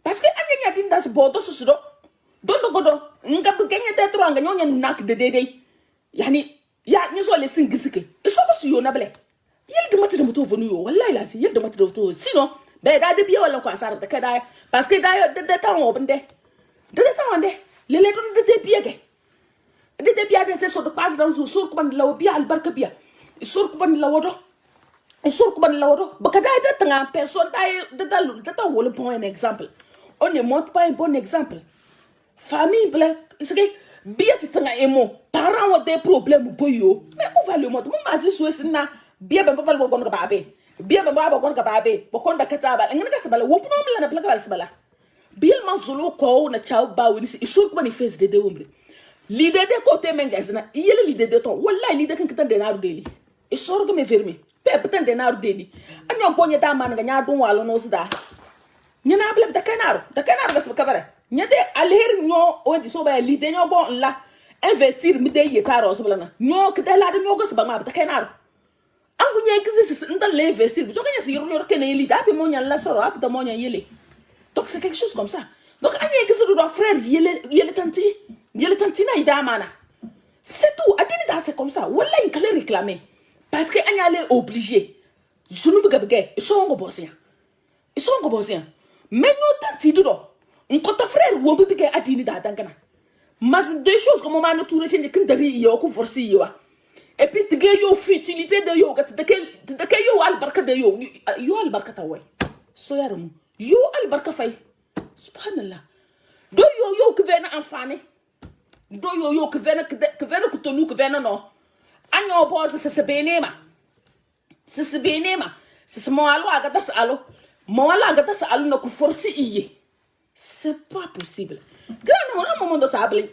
A: parce que anya din das bodo su do don godo nga bu gagner d'être nga nyonya nak de dede yani ya ni so le singisike so ko su yo na ble yel de mati de moto venu yo wallahi la si yel de mati de moto sinon be da de biya wala ko asar de kada parce que da yo de temps obnde de temps onde le don de biya ke de biya de se so de passe dans sur ko ban law biya al barka biya sur ko ban lawodo sur ko ban lawodo baka da de tanga personne da ta wole pour un exemple. On ne montre pas un bon exemple. Famille black, c'est que bien tu t'en émo, parents ont des problèmes pour eux. Mais où va le monde? Mon mari souhaite na bien ben papa le bon gababe, bien ben papa bon gababe, bon kataba. Engana kasabala, wo puno mla na plaka balsabala. Bien manzolo ko na chao ba wini si sur ko manifeste de umbre. L'idée de côté mengas na, il y a l'idée de ton. Wallahi l'idée que t'as denaru deli. Et sort que me fermer. Peut-être denaru deli. Anyo ponye ta man ganya don walo no sida. Nyana blab da canaro gas bakavare nyade alher nyo o di so ba lide nyo bon la investir mi de yetaro so blana nyo kede la de nyo gas ba ma da canaro angu nye kizis ndal le investir bi joganya si yor ken yeli da bi mo nyan la soro ap da mo nyan yele donc c'est quelque chose comme ça donc anye kizis do frère yele tanti na ida mana c'est tout adini da c'est comme ça wala in kale réclamer parce que anya le obligé sunu bi gabge so ngo bosia mais nous tanti do nkota frère wo bi ke adini da dangana mas deux choses comme on tout retient que ndari yo ko forci yo et puis te yo futilité de yo gat de que yo al barka de yo al barka ta way so yaramu yo al barka fay subhanallah do yo que vena enfane do yo que vena que tonu que vena no anyo boss c'est benema c'est mo alo aga das alo mo ala aga das alo no ko forci iye. C'est pas possible. Grand na moment de ça able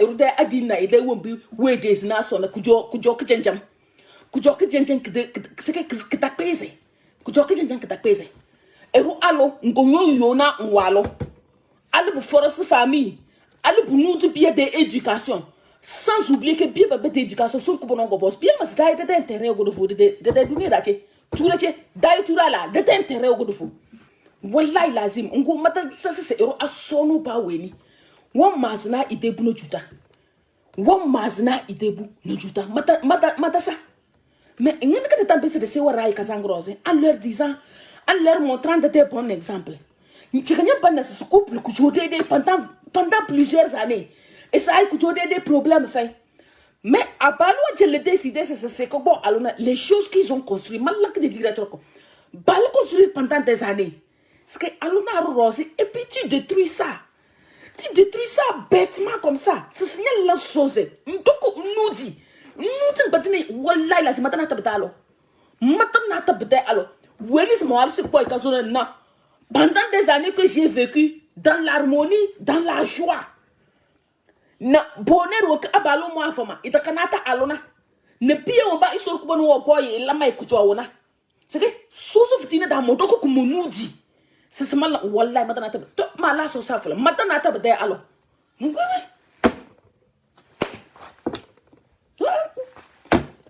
A: rude adina ide wombi we days na so na kujo kijenjam que ta pese kujo kijenjam que ta pese eru alo ngonyo yo na nwalo alo bu force famille alo bu nutu bien d'éducation sans oublier que bien bébé d'éducation sur ko bonon go boss bien mas dai de intérêt go do fu de dunia dache tureche dai turala de intérêt go do fu wallahi lazim ngo mata sasa ero asono ba weni won mazna idebu no juta mata ça mais ngene ka de tampe de se warai kasangrose en leur disant en leur montrant de bons exemples ntikanya bana ce couple que jodé pendant plusieurs années et ça a causé des problèmes fait mais à balo je le décidé c'est que bon alors les choses qu'ils ont construit mal que de dire trop bal construire pendant des années. C'est que Aluna Rose, et puis tu détruis ça. Tu détruis ça bêtement comme ça. Ce signal la chose. Ndoko nous dit. Nous t'en batini. Wallahi la matana tabdalo. Matana tabdalo. Wenis moal c'est quoi na. Pendant des années que j'ai vécu dans l'harmonie, dans la joie. Na bonheur wak abalo mo afama. Ita kanata alona. Ne pie on ba isor kubonu wo boy la mai kuchwa wona. C'est que soso fitina da mondoko kumunudi. C'est ce mal wallahi madana tab mala so safla matana ta bade alo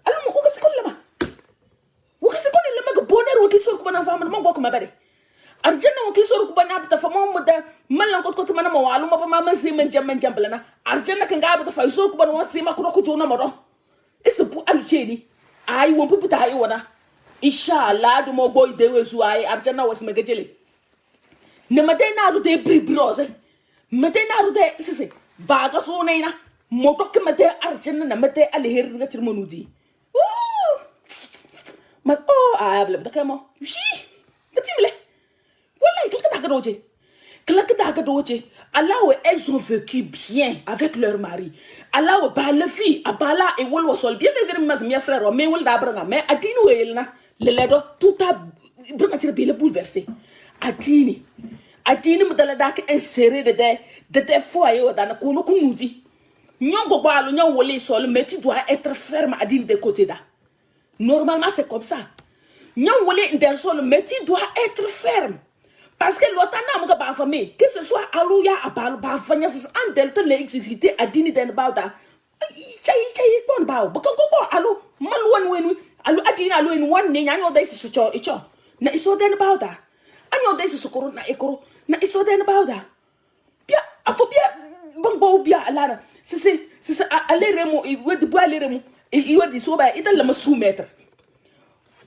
A: alo mo ko sikol lama wo sikol lama ga boner wo kisor ko na fama mo ko mabare arjana wo kisor ko bana ta fama mo da malan ko mana mo walu mo ma man simen jam blana arjana kan ga ba fa isor ko bana wa sima ko jona mo do isu alu cheni ai wo puputa ai wona inshallah du mo boy de wezu ai arjana was megajele ne madena ru de brose madena ru de sisi baga so neina mo to ke mate arjana na mate alher nga tirmonudi ma abla da kamo shi batimle wallahi klaka daga doje Allah elles ont vécu bien avec leur mari Allah ba la fille abala e wol wasol bien les mas mes frères mais wol da branga mais adini welna le ledo tout a branga tire bile bouleversé adini mudala dak insérer de foyer dans ko no kunudi nyongo balo nyon wolé sol mais tu dois être ferme adini de côté da normalement c'est comme ça nyon wolé ndel sol mais tu dois être ferme. Parce que l'autre n'a pas de famille, que ce soit Alouya, Abal, Bafania, c'est un delta l'exicité à dîner d'un bauda. Chay, bon bao, but go, allo, Malouan wenu, allo Adina, allo in 1 day, I know this is a cho, na iso den bauda. I know this is a corona echo, na iso den bauda. Pia, a phobia, bongo, bia, alana, c'est aléremo, with the boy leremo, you were this over, it a lama soumetre.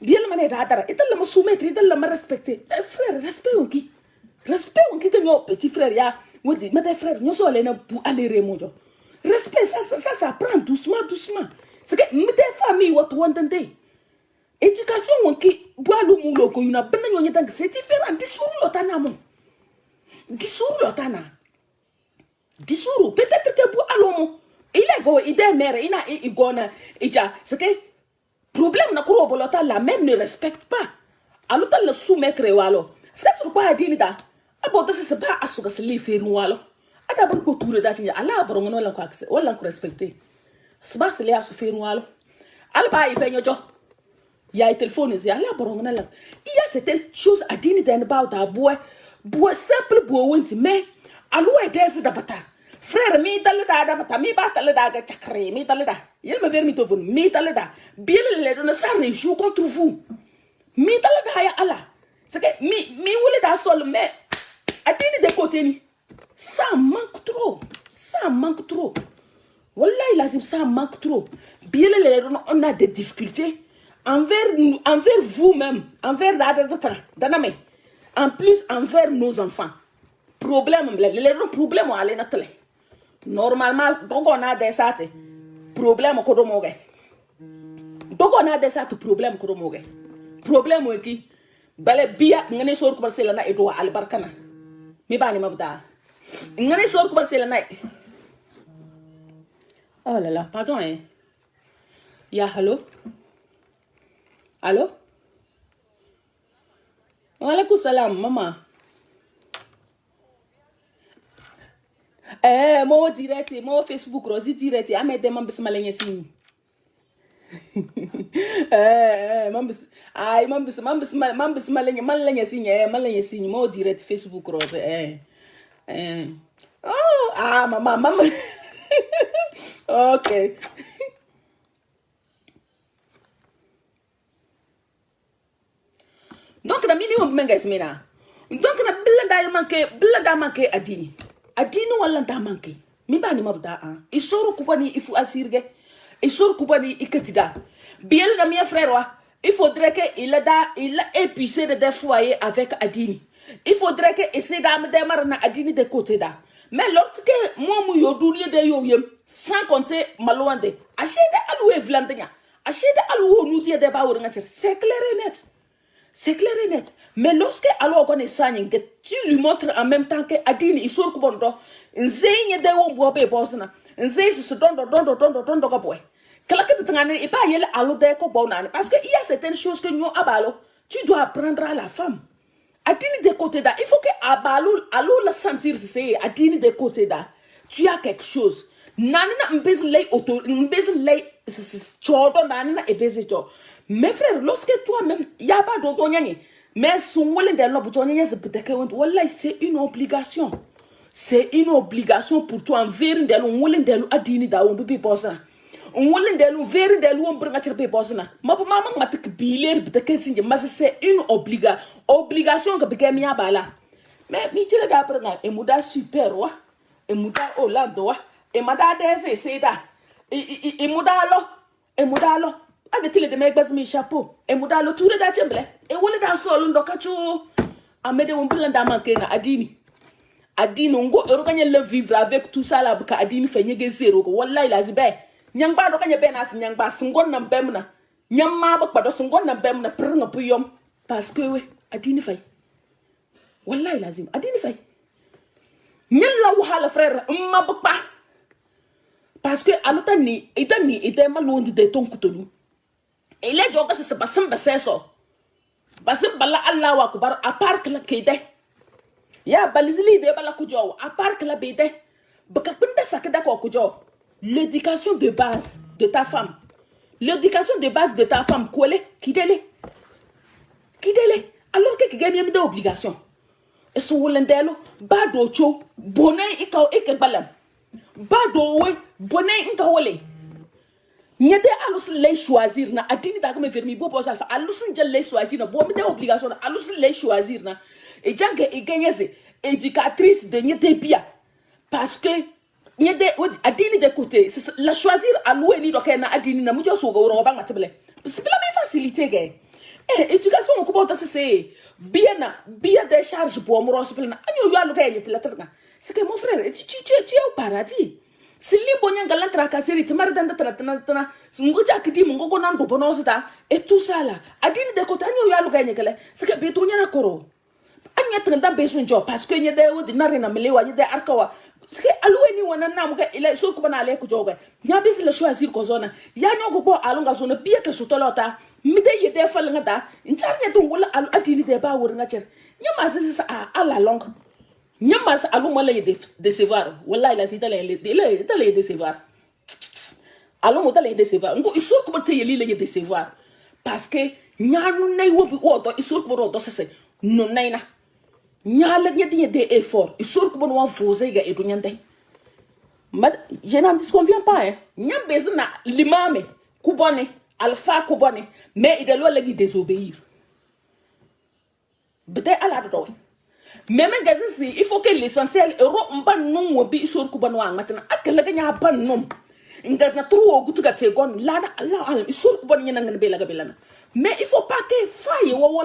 A: Bien la manière d'adara, et elle me soumettre, et elle me respecter. Frère, respect on qui que petit frère ya, ou dit, mais tes frères, nous sommes allés pour aller remonter. Respect, ça prend doucement. C'est que mes familles, what tu entends? Éducation on qui boit le moulo ko yuna ben yon yetang c'est différent. Disuru lotana. Disuru peut-être que pour alomo. Il est go, il est mère, il a igona, ija. C'est que problème na kuro bolota la mère ne respecte pas. Alors t'as le soumettre walo. C'est pourquoi adini da. Abo c'est pas asuka se li faire walo. Ada bon ko tour da tinya ala borongo no la ko accès wala ko respecter. C'est pas se li asu faire walo. Alba il fait nyojo. Il y a un téléphone, il y a la borongo na la. Il y a certaines choses adini da ba da boy simple boy mais alu e des da bata. Frère mi talada da bata mi ba talada ga chakre mi talada. Il me vermi to vun mi talada. Bien les donne ça rejoue contre vous. Mi talada ya ala. C'est que mi wole da sol mais adini de côté ni. Ça manque trop. Wallahi lazim ça manque trop. Bien les donne on a des difficultés envers vous-même, envers la en plus envers nos enfants. Problème les problèmes aller na tele. Normalement dogo na des sate problème ko do moge dogo na des sate problème ko do moge problème o ki bale biya ngane sor ko barsela na edo albarkana mi bani mabda ngane sor ko barsela na oh là là pardon hein ya allô wa alaikum salam mama. Mo direct, mo Facebook, Rosie direct, a me demande se malenye sin. Mambis malenye sin, mo direct Facebook Rosie, Oh, mama. Okay. Donc na minimum mengas mina. Donc na blanda manke adini. Adini wala da manke. Mi bani mabda an. Isoro kubani ifu asirge. Isoro kubani iketida. Bien na mien frère wa. Il faudrait que il a épicé de foyer avec Adini. Il faudrait que essayer d'amener na Adini de côté da. Mais lorsque moi mu yodourie de yoyem sans compter malouande. Achede aloué vlandenya. Achede aloué nous dire de ba ngatir. C'est clair et net. Mais lorsque alors on est signé que tu lui montres en même temps que Adini il sort kubondo, nzenye de wo bobe bosna, nzenye se dondo ka boy. Kala que tangane et pas yele alo de ko bonane parce que il y a certaines choses que nous abalo, tu dois apprendre à la femme. Adini de côté da, il faut que abalo alo la sentir c'est Adini de côté da. Tu as quelque chose. Nanina mbez lay auto, mbez lay chodo nanina et bezeto. Mes frères, lorsque toi-même, il n'y a pas d'autonyani, mais son wala de lo buto nyanya zebete wallahi c'est une obligation. C'est une obligation pour toi en vérité de lo wala de lo adini da on bibi bosa. On wala de lo vérité de lo on bringa tir be bosa na. Ma mama matik biler biteke sinje mas c'est une obligation que beke miya bala. Mais mi tira da pranga e muda super wa. E muda olando wa. E mada dese seda. E muda lo. Ade tile de me gbaz mi chapeau. E muda lo touré da chemble. E wala da solo ndo kachu. Amede on blanda manke na adini. Adini ngo ero kanye le vivre avec tout ça là bka adini fe nyege zero ko wallahi lazibe. Nyangba do kanye be na nyangba singon na bemna. Nyamma ba do singon na bemna prnga puyom parce que we adini fay. Wallahi lazim adini fay. Nyalla wahala frère mma bakpa. Parce que alota ni ite malondi de ton kutulu. Et les gens qui se passent baseso. Basim bala Allah wa kubar a part la kede. Ya balizili de bala kujo a part la bede. Baka kunde sakeda ko kujo. L'éducation de base de ta femme. L'éducation de base de ta femme kwele kidele. Alors que kigemi mi de obligation. Et so wolendelo ba do cho bonay ikaw balam. Ba do we bonay inka wole. Nyede alus lay choisir na adini da comme fermi bo posal fa alus njel lay choisir na bo mi de obligation alus lay choisir na e jange e gagnese éducatrice de nyede bia parce que nyede adini de côté la choisir alou ni do na adini na mujo so go ro ba matble c'est la même facilité gay éducation ko bota c'est bien des charges pour mo ro na anyo yo alu gay nyete la trna c'est que mon frère tu es au paradis. Si limbo nyanga lantra kaseri timar danda tana nguja kiti mungo nan do bonosita et tout ça là adini de kota nyo yalu ganye kele saka beto nyana koro anya tanda beso njo parce que nyede wodi nare na melewa nyede arkawa sike aluweni wana namuga ile so ko bana ale ko joga nya bis le choisir ko zona ya nyoko bo alunga zona biya ke sutolota mide yede falanga da ncharnya to wala alu adini de ba wor ngacher nyama sisa ala long Nyama sa aluma la décevoir wallahi la zita la décevoir aluma ta la décevoir ngo isur ko te yeli la décevoir parce que nyanu nay wobi wodo isur ko do sese no nayna nyala nyedi de effort isur ko bon foze ga edu nyande je n'en disconviens pas nyam bezna limame ku bonne alpha ku bonne mais il doit la désobéir bete ala do même gazin il faut que l'essentiel euro mba non wobi isor ku banwa matana akala ganya ban nom ngat na truo gutuga tegon lana Allah alam isor ku ban nyana ngane bela gabelana mais il faut pas que faille wo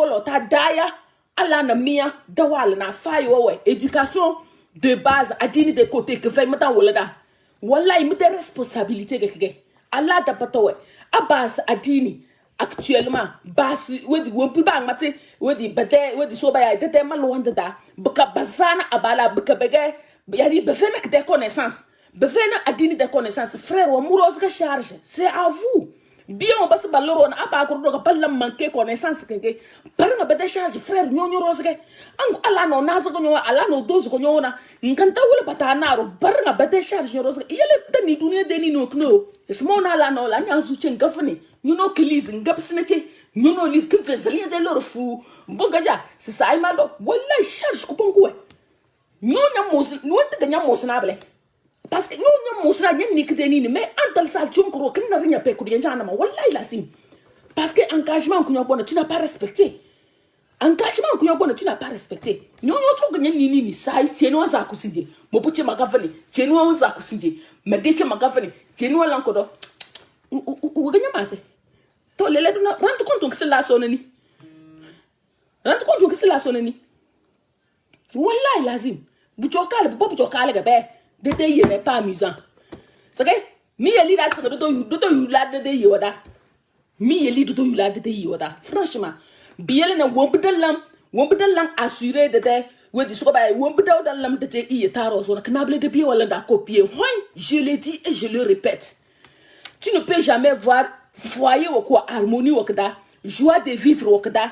A: lota daya ala na mia dawal na faille wo éducation de base adini de côté que fait mata wolada wallahi mi de responsabilité de Allah da patawe abas adini actuellement basi wedi wompi bang mate wedi bade wedi so baya de malo wanda da baka bazana abala baka bege yari befena que des connaissances befena adini des connaissances frère wa muros ka charge c'est à vous bien on bas baloro na aba ko do ka balla manquer connaissance kenge par na bade charge frère nyonyo rosge angu ala no nazo ko nyo ala no dozo ko nyona nkanta wala batana ro bar na bade charge nyo rosge yele dani dunia deni no kno esmo na la no la nyanzu chen gafani ñu no kilise ngap sinete ñu no lis que fais rien de leur fou bongaja c'est ça imalo wallahi charge ko bongo ñu ñam mos ñu wonte ñam mos na bele parce que ñu ñam mos na ñen ni kete ni mais antal sal cium ko ken na rinya pe ko di jana ma wallahi lasim parce que engagement ko ñu bonne tu n'as pas respecté engagement ko ñu bonne tu n'as pas respecté ñu cho ñen ni sai tieno za ku sinde mo buche magafani tieno za ku sinde me deche magafani tieno lan ko do u ganya mase to lele duna rendre compte que c'est la sonnerie wallahi lazim bu chokale ga be de ye n'est pas amusant c'est que mi yeli da tanga do yu la de ye wada mi yeli do yu la de ye wada franchement biyele na wombudalam assurer de wedi suko ba wombudalam de te iye taro so na knable de biye wala da copier je le dis et je le répète. Tu ne peux jamais voir foyer ou quoi harmonie ou kada joie de vivre ou kada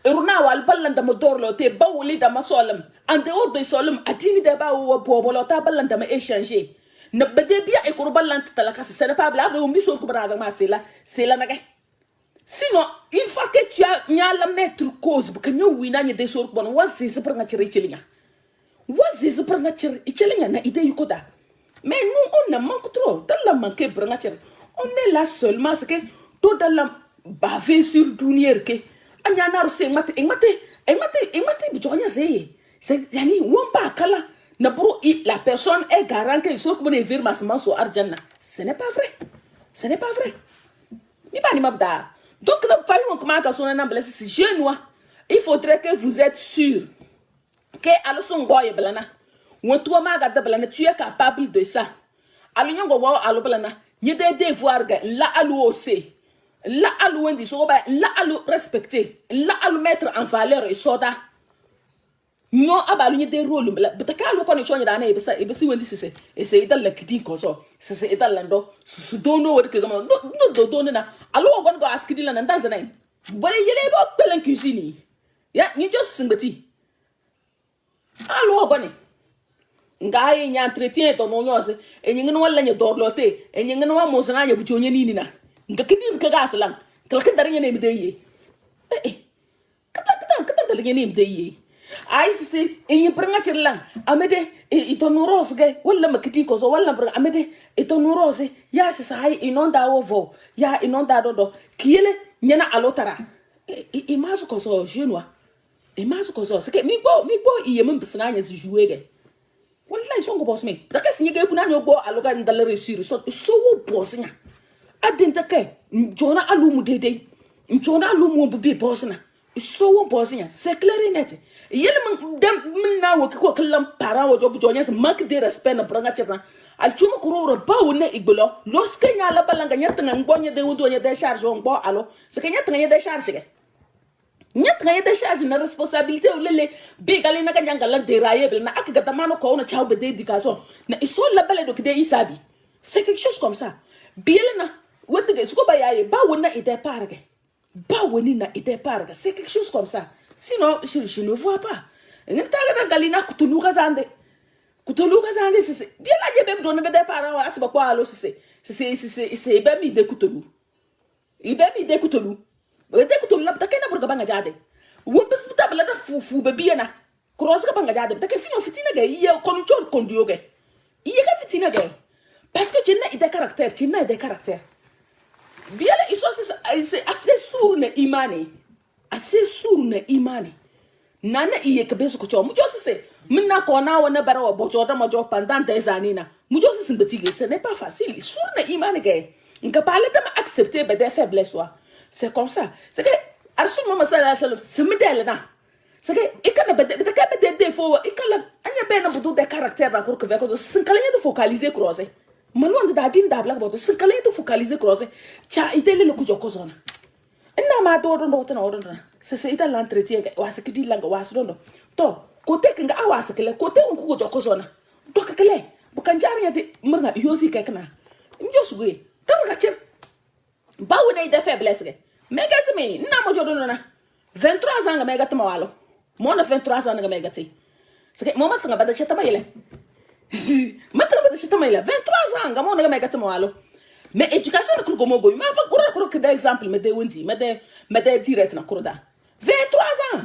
A: eruna wal balanda mo dorlo te bawuli da masolam en dehors de solam adini de ba wo bobolo ta balanda ma échanger ne bede bia e ko balanta talaka c'est pas blable o mi so ko braga ma c'est là naga Sinon, une fois que tu as la mettre cause, parce que nous, oui, nous des sortes bon, was is pour nga chilinga. Was is pour nga chilinga na idée yukoda. Mais nous, on a manque trop. Dans la manque pour nga chir. On est là seulement, c'est que tout dans la bavé sur dunier que. Anyana rose mate, mate, bijonya zeye. C'est yani, wamba kala. Na pour la personne est garant que soit comme des virements sur argent. Ce n'est pas vrai. Ce n'est pas vrai. Ni pas ni mabda. Donc, il faudrait que vous êtes sûr que Alison Boy Blana, ou toi Magada Blana, tu es capable de ça. Alors, go alo Blana, y a des devoirs, la alou aussi, la alou indisoba, la alou respecter, la alou mettre en valeur et soda. No abalu des rôles, but ka lo kono chonya dana e si wendi sese e se idal la kidi koso sese idal lando su dono wori ke gama do na alo gon go askidi la nda zanai bole yele bo pelan cuisine ya ni just singbeti alo goni ngai nya entretien to no nyose e nyi ngno wala nya dorlote e nyi ngno wa mo sana nya bu chonya nini na nga kidi ka gaslan kala kan dare ne mi dey kata dare ne mi dey ay si inyi pranga chirlang amede itonuros ge wala makiti ko so wala pranga amede itonuros ya si sai inonda ovo ya inonda dodo kiele nyana alotara imazu ko so jenwa imazu ko so sike mi gbo iye mbisna nya si jouer ge wala so ngo boss me da ka sinye ge kuna nyo gbo aloga ndale resir so wo boss nya adinta ke njona alumu dede njona alumu bi boss na so wo boss nya c'est clair et net yel min na wo ko kallam para wo job jonya se manque de respect na pranga chena al chuma kuroro ba wona igbolo lorsque nya la balanga nyata ngonye de wudo nya de charge on bo alo se que nyata nya de charge ke nyata nya de charge na responsabilité o lele be gali na kanyanga la de raye na akga tamano ko na chawbe de éducation na iso la bale do kide isabi c'est quelque chose comme ça biele na wote ke suko ba yaye ba wona ite parge ba woni na ite parge c'est quelque chose comme ça. Sinon, je ne vois pas. Ngi taga galina kutuluka zande, c'est bien la jebe donne de parents asiba kwa alo c'est ibe mi de kutulu. Ibe mi de kutulu. De kutulu la takena burga banga jade. Wumbes butabla da fufu be biena. Cross ka banga jade. Take sinon fitina ge iye control kondioge. Iye ka fitina ge. Parce que tu n'as des caractères, Bien là, c'est assez sourd ne imani. Assez sourd ne imani. Nana iye kebeso kucho. Mujo se mina kona wana bara wa bocho da mojo pendant des années na. Mujo se sinbetige, ce n'est pas facile. Sourd ne imani ge. Nka parler de m'accepter be des faiblesses wa. C'est comme ça. C'est que arsul mama sala se medel na. C'est que ikana be de ka be de défaut, ikala anya be na budu de caractère da ko que veko sinkala de focaliser croiser. Malwande da din da black boto sinkala de focaliser croiser. Cha itele le kujo kozona. Ina ma do do tana odo na c'est ita l'entretien wa se kidi langa wa so do to côté kinga awa se kele côté on ko joko sona to kele bu kan jari ya de murna yosi kekna njo sugue kam ga cer ba wona ida faiblesse ge mais ga se me na mo jodo na 23 ans ga me ga tama walo mo na 23 ans ga me ga ti c'est que mo mat nga bada cheta bayele mat nga bada cheta bayele 23 ans ga mo na ga me ga tama walo. Mais éducation de Krugomogo, mais avant que d'exemple, mais de Wendy, mais de direct na Kruda. 23 ans.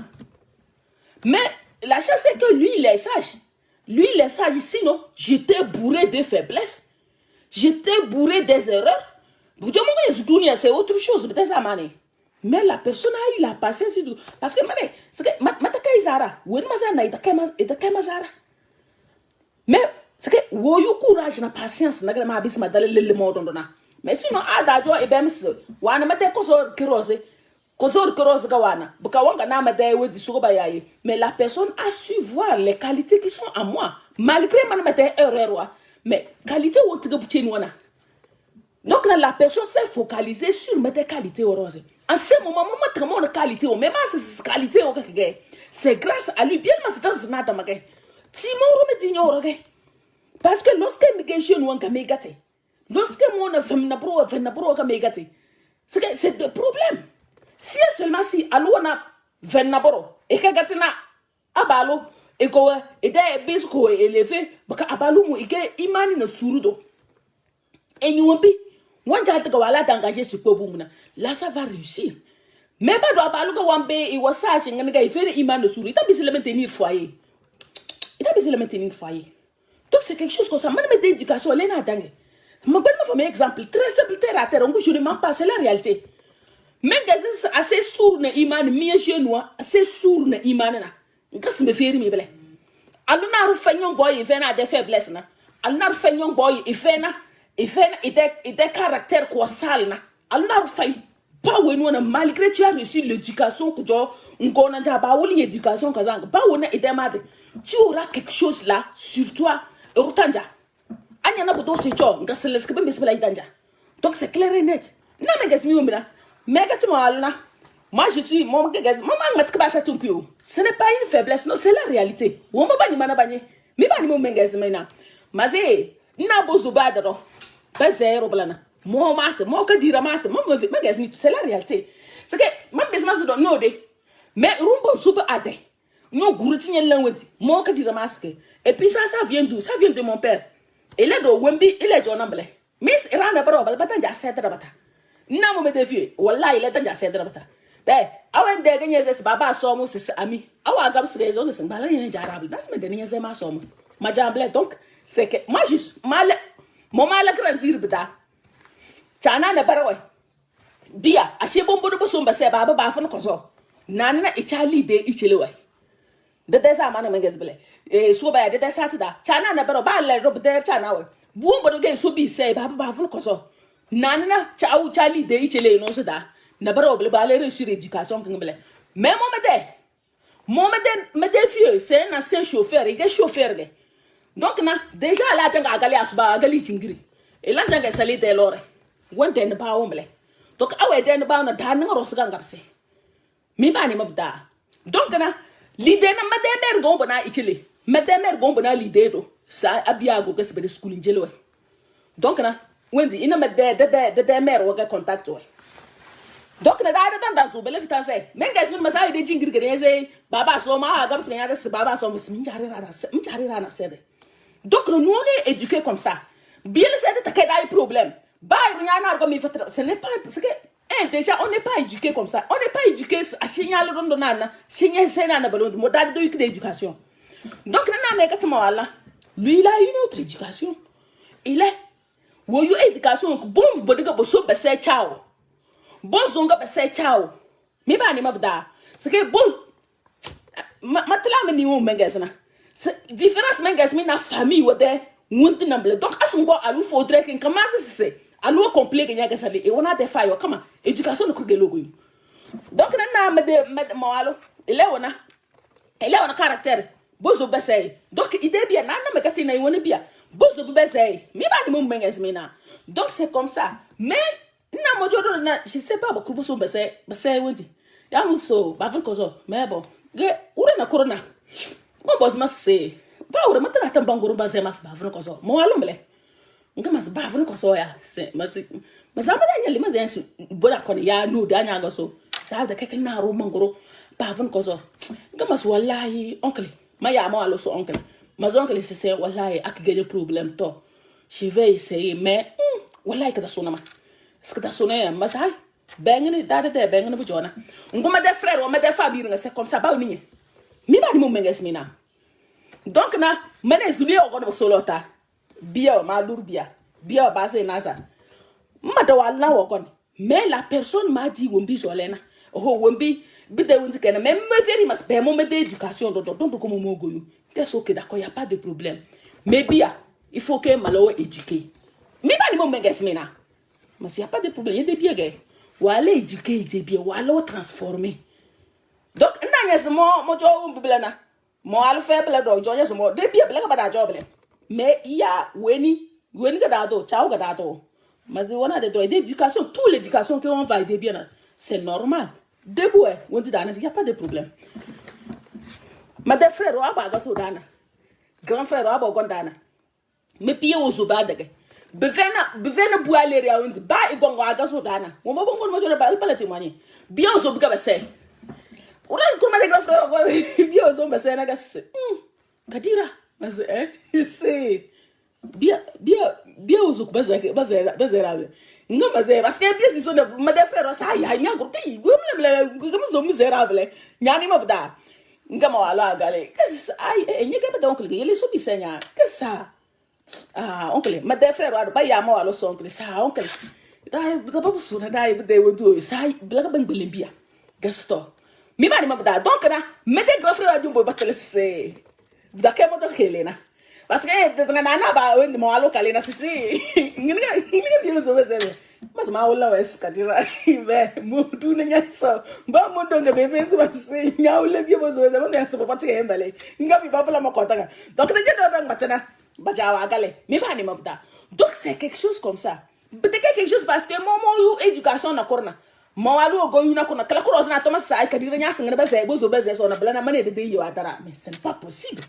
A: Mais la chance c'est que lui, il est sage. Lui, il est sage. Sinon, j'étais bourré de faiblesses. J'étais bourré des erreurs. C'est autre chose, mais la personne a eu la patience. Parce que, c'est que, mais, c'est que, woyou courage na patience, na grama abis ma dale le modondona. Mais sinon, adajo e bems, wana mate kosor kirose gawana. Buka wanga na mate we di sugo bayaye. Mais la personne a su voir les qualités qui sont en moi. Malgré man mate erreur. Mais qualité ou tiga bucheni wana. Donc la personne s'est focalisée sur mes qualités roses. En ce moment, moi, ma qualité, même si qualité, c'est grâce à lui. Bien, c'est dans nada magé. Timon me dit parce que lorsque me gagne nous en gâté, lorsque mon femme n'a pas gâté, c'est des problèmes. Si seulement si alona venaboro et kagatina abalo et ko et des bisco élevé, baka abalo mu ike imani na surudo. Et nous Wanja te wala d'engager sur Pobumuna. Là, ça va réussir. Mais pas doit pas le wambe et wasage nga il fait iman de souris. Il a besoin de maintenir foyer. Il a besoin de maintenir foyer. Donc c'est quelque chose comme ça. Même d'éducation, elle est là dingue. Ma bonne femme exemple très simple terre à terre. On je ne mens pas, c'est la réalité. Même gazes assez sourd ne iman mieux chez nous, assez sourd ne iman na. Ngas me faire mi bele. Aluna ru fanyon boy il fait na des faiblesses na. Aluna ru fanyon boy il fait na des caractères quoi sale na. Aluna ru fay. Pas où nous malgré tu as reçu l'éducation que tu on a déjà pas ou l'éducation kazang. Pas où est demandé. Tu auras quelque chose là sur toi. Urtanja. Anya na bodo se cho ngas les que ben besbela idanja. Donc c'est clair et net. Na me gas mi omina. Megati mo alna. Moi je suis mon gaz maman ngat ka ba chaton kuyo. Ce n'est pas une faiblesse non, c'est la réalité. Wo mo bani mana bani. Mi bani mo mengas mena. Maze na bozo badaro. Ba zero blana. Mo mas mo ka dira mas mo mengas ni c'est la réalité. C'est que même business do no de. Mais rumbo suba ade. No guruti nyen lanwenti. Mo ka dira mas ke. Et puis ça vient d'où? Ça vient de mon père. Il est de Wemby, il est de Jonamble. Miss Irana Barobal, but I said Rabata. Now, me defi, Walla, let us say Rabata. There, I went there again, Baba saw Moses Ami. Our gaps raise on the Sambala Jarab. That's my Denia Zemasom. Majamble, donc, c'est que Majus, Mala, Momala Grandir Bida. Chana Nabaroy. Bia, a shebombo Somba say Baba Bafon Coso. Nana, a child de Ichilaway. The desert man mangasbele. So by the desert that China never bale rob there China. Boom, but again, so be say Baba Vulcoso. Nana, Chow Charlie de Ichile no da. Never obli balere sur education kingle. Même moment me défieux, c'est un ancien chauffeur, il est chauffeur. Donc, na, déjà là, tu as galé à ce bar, galé tingri. Et là, tu as salé de l'or. One day, ne pas omble. Donc, ah ouais, den ba na dan rosgan gapse. Mi ba ni mabda. Donc, na, l'idée na madame gombo na ichile. Madame gombo na l'idée do. Sa abiago que c'est de school in jello. Donc, na, Wendy, ina de mère ou contact. Donc, na da dans so bele fitan say. Men guys min masai de jingir gere say baba so ma gabs ganya de baba so mis minjari rana sede. Donc nous on est éduqués comme ça. Bien c'est de ta problème. Ba nya na ko mi fatra, ce n'est pas parce que déjà on n'est pas éduqué comme ça. On n'est pas éduqué à signal rondo nana, signal sena na balon modade de éducation. Donc na me katama wala. Lui il a une autre éducation. Il est wo you éducation ko bon bodiga bo so be say ciao. Bon zonga be say ciao. Mi ba ni mabda. C'est que bon matla me ni o mengas na. Différence mengas mi na famille wo de wonti namble. Donc asungo alu faudrait que commence c'est alu complet que nyaga sabe e wona de fayo kama éducation ko gelo go. Donc na me mo alo ele wona caractère bozo be say. Donc idée bien na me kati na wona bien. Bozo be say. Mi ba ni mo mengas mi na. Donc c'est comme ça. Mais na mojodo na je sais pas beaucoup bozo be say wonti. Ya muso ba vin kozo mais bon. Ge ure na corona. Mo boz mas say. Ba ure matana tambanguru ba say mas ba vin kozo. Mo alo mbele. Nga mas ba vin kozo ya. Mas amada nyali mas yansu bola kon ya no da nya so. Sa da kekel na ro mangoro ba vin kozo. Nga mas wallahi oncle. Ma ya mo alo so oncle. Mas oncle c'est wallahi ak gagner problème to. Je vais essayer mais wallahi kada sonama. Est-ce que ta sonné mas hay bengni dade de bengni bu jona nguma de frère o me de famille nga c'est comme ça ba ni mi ba ni mo menges mina donc na mene zuli o godo solota bia ma lurbia bia ba se nasa ma da wala wo kon mais la personne m'a dit wombi jolena oh wombi bi de wonti kana même me veri mas be mo me de éducation donc comme mo goyo qu'est-ce que d'accord y a pas de problème mais bia il faut que malo éduquer mi ba ni mo menges mina mais il y a pas de problème, il y a des biens gars. Ou aller éduquer des biens, ou aller transformer. Donc, il y a mon job, moi, le faible, job, moi, des biens, pas de job. Mais il y a Weni Gadado, Ciao Gadado. Mais on a des droits d'éducation, toute l'éducation qu'on va aider bien, c'est normal. Debout, on dit il n'y a pas de problème. Mais des frères, on a pas de grand frère, on a pas de mais pieds aux obades. Bevena bualeri ya undi ba igongo agaso dana mo bongo mo jore ba palati mani bio so buka bese ura kuma de grafro go bio so bese na gas kadira mas c'est bio so bazera ngama ze parce que bien si so na ma de frère sa ya nya go kai go me zo misérable nyani mabda ngama wala agale qu'est-ce ay nya ga da oncle yele so bisenya qu'est-ce ça oncle ma de frère wa ba ya ma wala so oncle sa oncle da ba so na dai de wodo sa blaga bang belembia gasto mi mani mabda donc na me de grand frère wa jumbo batele se da ke mo to kelena parce que de ngana ba wendi mo alo kalena sisi nginga bi so besebe mas ma wala wes kadira be mo du na nyasa ba mo donga be be so sisi nya wala bi mo so besebe mo so pati embale nga bi babla mo kota donc de jedo dang matana ba jawa gale mi bani mabda donc c'est quelque chose comme ça peut-être quelque chose parce que mo you éducation na corna mo walu go yu na kona kala ko na to masa kadira nya singana be se bo so be so na blana mane de yo adara mais ce n'est pas possible.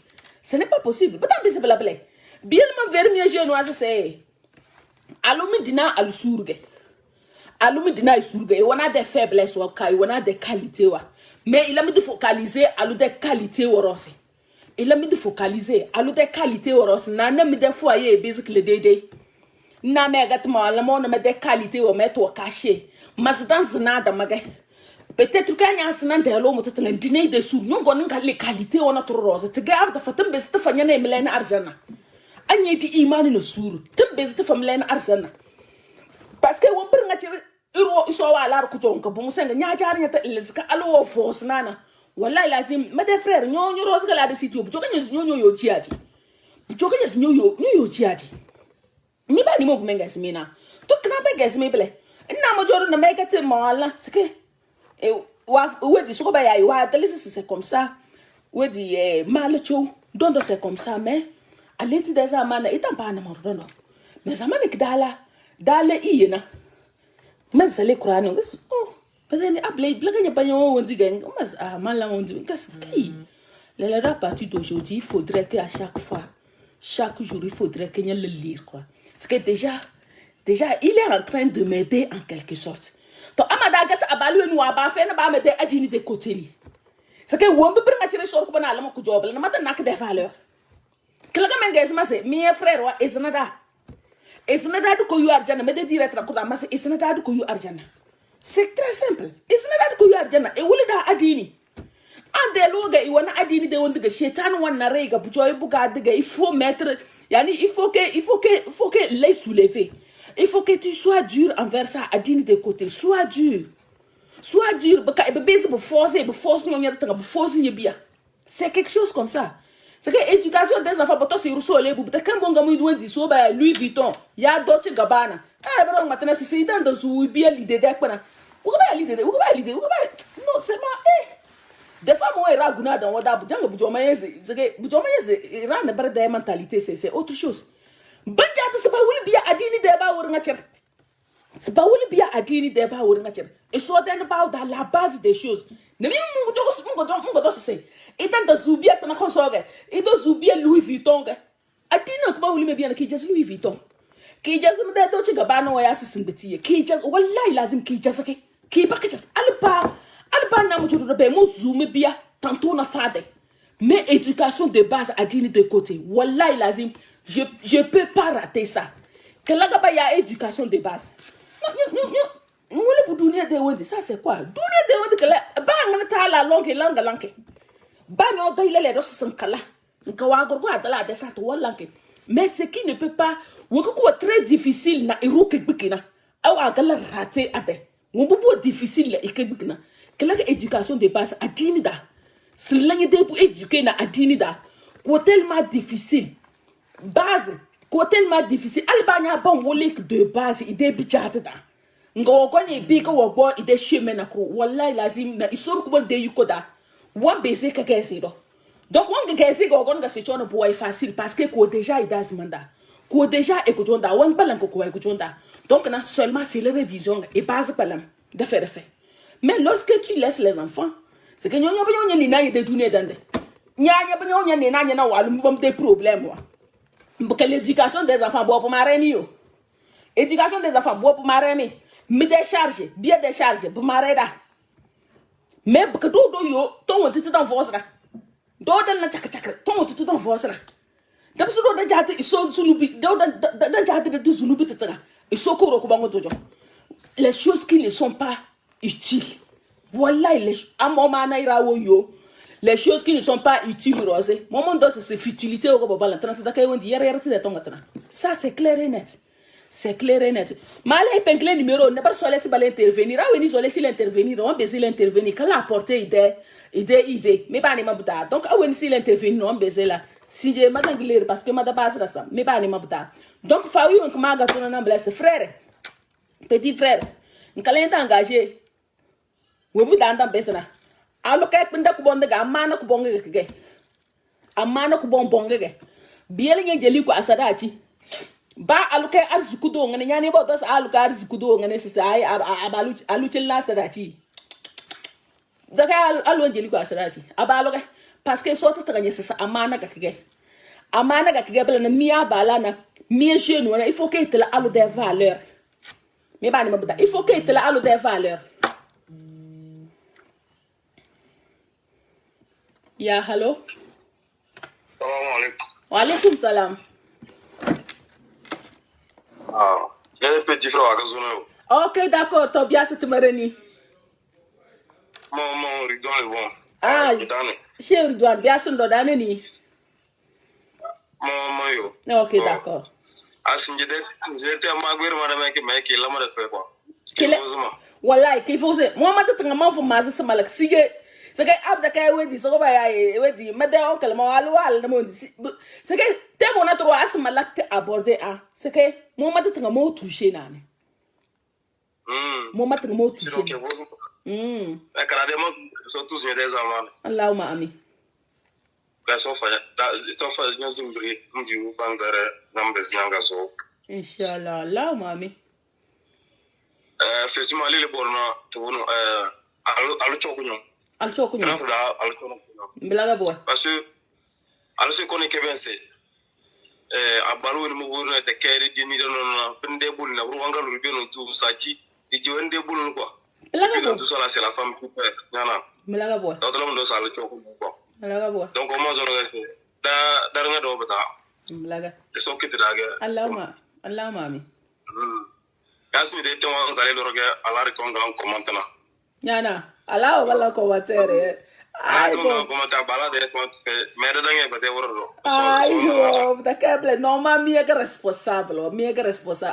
A: Ce n'est pas possible. Pas tant que c'est la plaie. Bien me ver mi genoise c'est. Alumi dina alusurge. Alumi dina isurge. Et on a des faiblesses ou on a des qualités wa. Mais il a mis de focaliser à des qualités ou rose. Il a mis de focaliser à des qualités ou rose. Na ne mi de foyer basically dédé. Na me gatma la mon me des qualités ou mettre au caché. Mas dans nada magay. Peut-être qu'il y a un sinan de l'homme qui a dîné de sous nous avons les qualités on a trop rose. Tu gars de fatem bes te fanya na melena arjana. Anye ti imani no suru. Tem bes te famlena arjana. Parce que on peut ngati iro iso wa la ku tonka bu musenga nya jaar nya ta leska alo force nana. Wallahi lazim ma des frères ñoo rose la de sitio bu joga ñoo yo ciati. Bu joga ñoo yo ciati. Mi ba ni mo bu menga simina. To kana ba gas me bele. Ina mo joro na mega te mo ala sike. Et ouais dit so ba ya wa c'est comme ça ouais dit malcho dondo c'est comme ça mais à l'été des amana itan pa na mo dondo mais amana ki dala iyena mais c'est le Coran ngus oh peut-être ablay blaga nya banyo wondi gang mas mala wondi kas kai la partie d'aujourd'hui il faudrait que à chaque jour il faudrait que le lire quoi parce que déjà il est en train de m'aider en quelque sorte. To amada gata abalu nu aba fe na ba me de adini de côté ni c'est que wombe bir ngati resor ko bana lama ko jobal na mata nak de valeur kala ga menga esma se mi frère wa esnada du ko yu arjana me de direct ko da mas esnada du ko yu arjana c'est très simple esnada du ko yu arjana e wuli da adini ande loga I wana adini de wonde ga shetan wana rega bu joy bu ga de ga il faut mettre yani il faut que les soulever. Il faut que tu sois dur envers ça, à dire de côté. Sois dur. Sois dur. C'est quelque chose comme ça. C'est que l'éducation des enfants, c'est quand on dit Louis Vuitton, il y a Dolce Gabbana. Ah, maintenant, c'est dans le bien l'idée d'être. Non, c'est moi. Des fois, moi, je suis dans la mentalité, c'est autre chose. Banja c'est pas wuli biya adini de ba wurin ngacir. C'est pas wuli biya adini de ba wurin ngacir. Et so den ba dans la base des choses. Ne mi mu go c'est. Et dans de zubia na konsoge. Et do zubia Louis Vuitton. Adini ko ba wuli me biya ki just Louis Vuitton. Ki just me da Dolce Gabbana wa ya sisin betiye. Ki just wallahi lazim ki just ke. Ki ba ki just alpa na mu juru be mu zume biya tantôt na fade. Mais éducation de base adini de côté. Wallahi lazim je peux pas rater ça. Que là il y a éducation de base. Ça c'est quoi? Dunia de wende que là ba ngana ta la longue langue. Ba nyo do ile le do san kala. Nka wa gorgo adala de sa to wallanke. Mais ce qui ne peut pas woko ko très difficile na iruke bikina. Awa gala rater ade. Wombo difficile e kebikina. Que là éducation de base adini da. Si l'année de pour éduquer na adini da. Ko tellement difficile. Base ko tellement difficile albania bon wolik de base ide bichata da ngo ko ni bi ko wo ide sheme na ko wallahi lazim na isor ko de yukoda wan bese ka kesi do donc on kesi go gon ga se chono bo facile parce que ko déjà ida zimanda ko déjà e ko jonda wan balan ko e ko jonda donc na seulement c'est la révision et base balam de faire mais lorsque tu laisses les enfants c'est que nyonyo ba ni na ide dunia dande nyanya ba nyonya ni na walu mbom des problèmes wa. Parce que l'éducation des enfants, bois pour m'arrêter. Éducation des enfants, bois pour m'arrêter. Me décharge, bien décharge, pour m'arrêter. Mais parce que yo, ton tu t'en force là. Dans la tchak, ton tu t'en force là. Dans ce dont j'ai été, ils sont sous nous, dans j'ai été de sous nous, etc. Les choses qui ne sont pas utiles. Voilà, les choses qui ne sont pas utiles, Rosé. C'est futilité. Ça, c'est clair et net. C'est clair et net. Malé pengle numéro, ne pas se laisser intervenir. Ah oui, ni se l'intervenir, on baiser l'intervenir. Quand la apporter idée. Mais pas ni mabuta. Donc, ah oui, si l'intervenir, on baiser là. Si j'ai madame parce que madame base ça. Mais pas ni mabuta. Donc, fawi on comment gâteau non blesse frère. Petit frère. Un calendrier engagé. Oui, vous dans besna. Alors que penda kubonde ga amana kubonge ge. Amana kubonge ge. Biele nge jeli ko asadachi. Ba aluke arzikudo ngane nyani bo dos aluka arzikudo ngane sisa ay aluchel la sadachi. Daka alu jeli ko asadachi. Abaluke parce que sorte tanganye sisa amana ga ge. Amana ga ge bela na miya balana. Miya jeune wana il faut que tu la alu des valeurs. Mais ba ni mabuda il faut que tu la alu des valeurs. Ya, hello.
B: Salam alaikum.
A: Wa alaikum salam.
B: Ah, il y a un petit frère à Gazouna.
A: Ok, d'accord, toi bien c'est mareni.
B: Mon Ridwan est bon.
A: Ah, chez Ridwan, bien c'est l'odane ni.
B: Mon yo.
A: Ok, d'accord.
B: Ah, si j'étais à Maguire, madame, qui l'a mal fait quoi.
A: Voilà, qu'il faut se. Moi, maintenant, tu m'as fait mal, c'est mal. Si c'est que abda kay wedi so ba ya wedi mede on kalma alwal na mondi c'est que te mon atro asma l'acte aborder a c'est que mo mata tanga mo toucher nane mo mata mo toucher
B: e kala de mo so tous des amane
A: Allahumma amin
B: ga so fa nyazimbri ngi bangare nambe zinga so
A: inshallah Allahumma amin
B: effectivement les borna to wono alu chokunyo
A: alcho kunyo
B: blaga boy parce que also ko ne kebense abalu ni muvuru te kere dini non pende bul na ruwanga lu beno tu saji iji wende bul quoi blaga boy tout ça là c'est la femme qui perd nana
A: blaga boy
B: donc là on doit aller choco quoi
A: blaga boy
B: donc comment on va faire da nga do bata
A: blaga
B: so kiti daga
A: Allahumma amin
B: yasmi de te wan zale loroge ala rekonga en commentaire
A: Nyana, ala wala ko watere.
B: Ay bon, comment ta balade quand fait mais da ngay bate woro.
A: Ayo, da kable no ma mi ga responsable,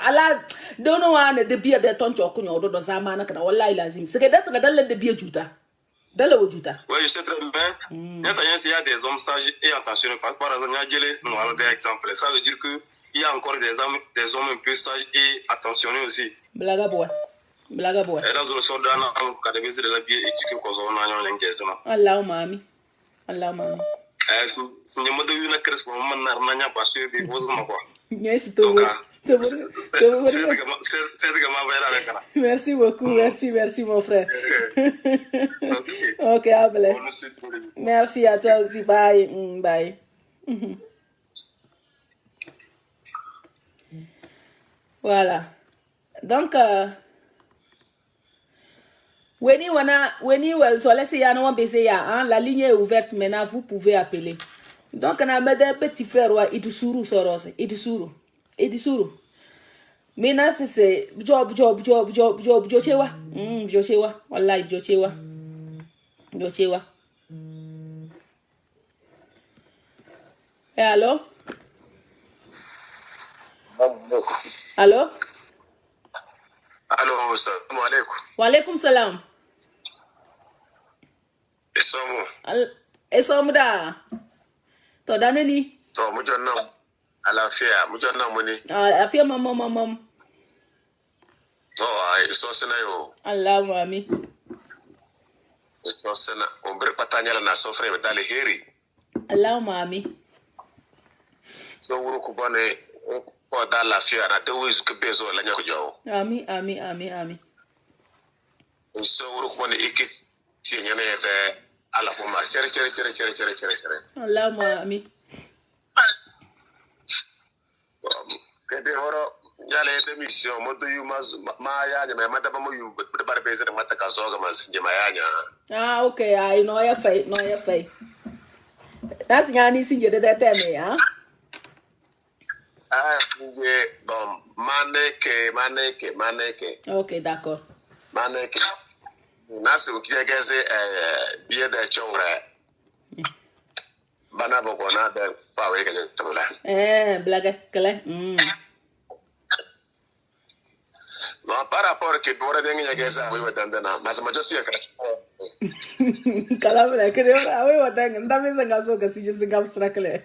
A: Ala dono wane de biya de toncho kunyo do zamana kana wallahi lazim. C'est que d'être dans le de biya juta. Dans le juta.
B: Oui, je sais très bien. Il y a des hommes sages et attentionnés. Par exemple, nous allons des exemples. Ça veut dire que il y a encore des hommes un peu sages et attentionnés aussi.
A: Blaga boy. Et
B: dans le sort d'un académie de la vie éduquée qu'on a en l'engagement.
A: Allahumma amin.
B: Si nous avons eu une crise, on a n'a pas su des choses quoi.
A: Yes, tout. Merci beaucoup, merci mon frère. Ok, Abel. Merci à toi aussi, bye. Voilà. Donc, la ligne est ouverte maintenant, vous pouvez appeler. Donc, on a mis un petit frère, Idusuru Soros, Idusuru. Maintenant, c'est job, Jochewa. Jochewa, wallahi, Jochewa. Allô? Allô?
B: Allô, salam alaikum.
A: Wa alaikum salam. Esomu da. To dane ni.
B: To mu jonna alafia muni.
A: Afia mam.
B: To ay so sena yo.
A: Allahumma amin.
B: So sena on bre patanya na so frère dale heri.
A: Allahumma amin.
B: So wuro ku bane ko da lafia na te wizu ke bezo la nyako jawo.
A: Amin.
B: So wuro ku bane ikit ti nyane de ala ko ma chere.
A: Allahumma amin.
B: Kede horo yale de mission moto yu ma ya nya ma da ba mo yu de bar beze de mata ka so ga ma sinje ma ya nya.
A: Okay, I know ya fai. That's nyani sinje de teme ya.
B: Ah, bon, maneke.
A: Ok, d'accord.
B: Maneke. Nasi ukiye geze biye de chongre. Bana boko na de pawe ke tola.
A: Blague, kele.
B: No, par rapport que bora de ngi geze we wadandana. Mas ma josi ya kala.
A: Kala bla kere awe wadanga ndame zanga so kasi je singa abstrakle.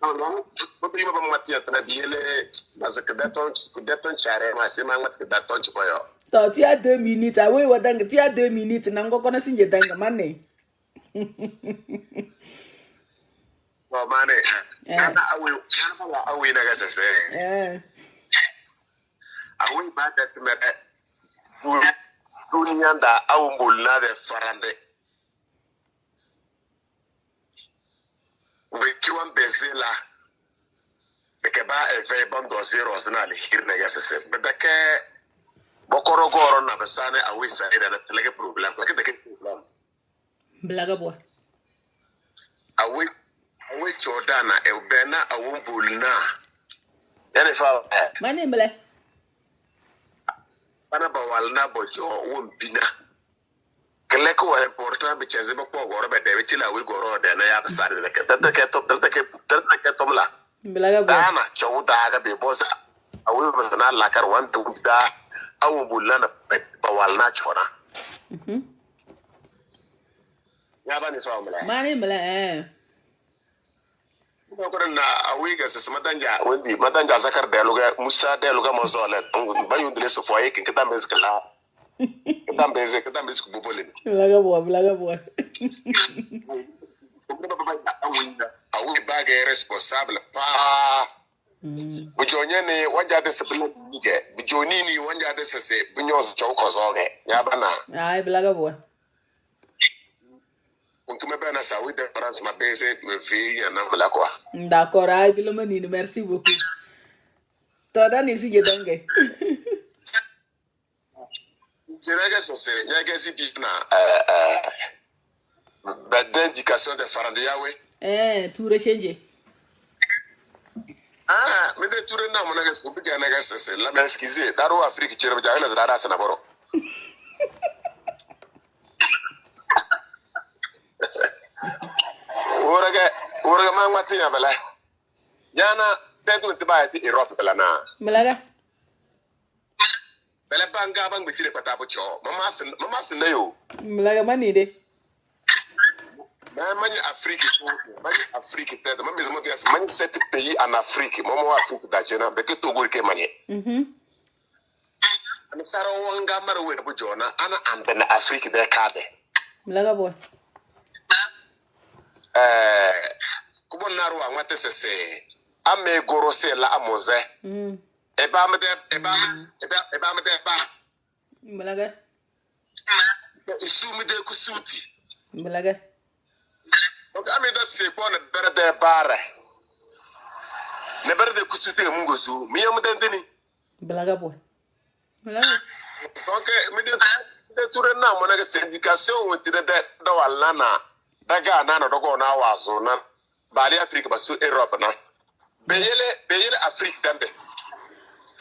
B: Non, prima ba matia tra biele parce que daton chare ma se ma mat que daton chipoyo.
A: To tu as 2 minutes awe wadanga tu as 2 minutes na ngoko na sinje danga mane.
B: Bo mane. Ana awe na gase se. Awe ba dat mere dunia da awu mbulna de farande. We kiwan bezela. Beke ba efe bando zero snali hirne gase se. Bedake bokoro goro na besane awe sa ida na telege problem. Laki de problem.
A: Blaga boy.
B: Awe Jordana e bena awumbulna. Yani fa
A: Mane mle.
B: Bana bawalna bojo wumbina. Kele ko important bi cheze ba ko goro be de ti la wi goro de na ya besare de ke ke tom la.
A: Blaga boy.
B: Ana chawda ga be bosa awe masana la kar wanta da awumbulna na bawalna chona. Ya bani fa mle.
A: Mane mle
B: ko na awiga ses madanja zakar de luga musa de luga mozole bayu ndele so foye ke kita mezkala kita mezku bobole
A: blaga boy
B: awi baga responsable pa bujonye ni wanja de sebele dige bujoni ni wanja de sese bunyoz chawko zoge ya bana
A: ay blaga boy D'accord, merci beaucoup. Toda ni si gedange.
B: D'indication de Farandiawe.
A: Tout rechange.
B: Mais de tout na mon agas pour que nagas c'est la excusez daro Afrique tu regardes les dara sana boro. Oraga ma ngati ya bala. Yana tedu tiba ti Europe bala na.
A: Malaga.
B: Bala banga bang bitire pata bo cho. Mama sin na yo.
A: Malaga mani de.
B: Na mani Afrique tedu. Mami zemo tias mani 7 pays en Afrique. Momo Afrique da jena beke to gori ke mani. Ani saro wanga marwe bo jona ana andena Afrique de kade.
A: Malaga boy.
B: Kubon naru wa ngate sese ame gorose la amoze eba mede ba
A: Malaga
B: isumi de kusuti
A: Malaga
B: donc ame da se ko na berde bare ne berde kusuti mungo su mi am de ndeni
A: Malaga boy Malaga
B: donc mi de tourner na mo na syndication wonti de da wala na daga na dogo na wazo na bali Afrique basu Europe na beyele Afrique dande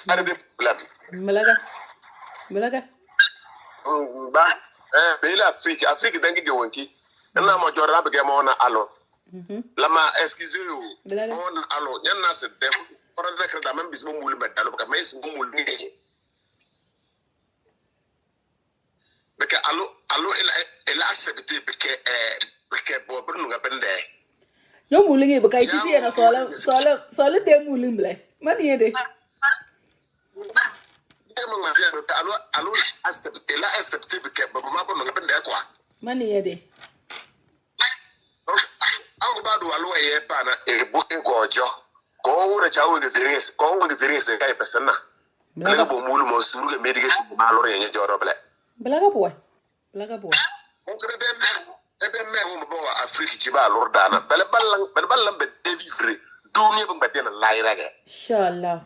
B: are de problem
A: Malaga
B: ba beyele Afrique dangi ge wonki na mo jorra be ge mo na alo lama excusez vous on alo nyanna se dem fora de kreda même bismo mulu medalo ka mais mo mulu ni beke alo ela accepter beke bo brunu ga bende
A: yo mulingi baka isi na sola de muling ble mani ede
B: alo accepter beke bo ma bo ga bende kwa
A: mani ede
B: awu ba do alo e ba na ebu egojo ko wure chawo de virus kai pesana bela bo mulu mo suru ga medige si ma lo yenye joro ble
A: Blaga boy
B: on crede ebe me mo bo Afrique ci ba lor dana bele ballan be devivre dunia bu ngade na layra ga
A: inshallah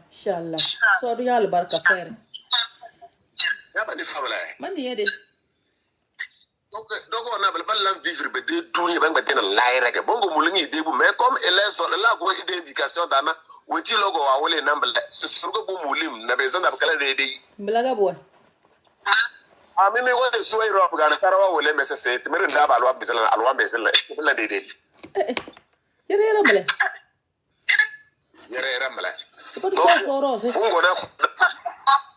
A: so do yalla barka fer
B: ya ba ni famala
A: mani ede
B: donc donc on a pas vivre de tourner ben ben la règle bongo mulingi debu mais comme elle est sur là go indication dana woti logo wa wole number ce surgo bu mulim na besoin d'abkala de
A: blaga boy
B: mimi wole so Europe gana karawa wole messe c'est mere ndaba alwa bisala alwa besala la de
A: yere male
B: yere male
A: ko so rose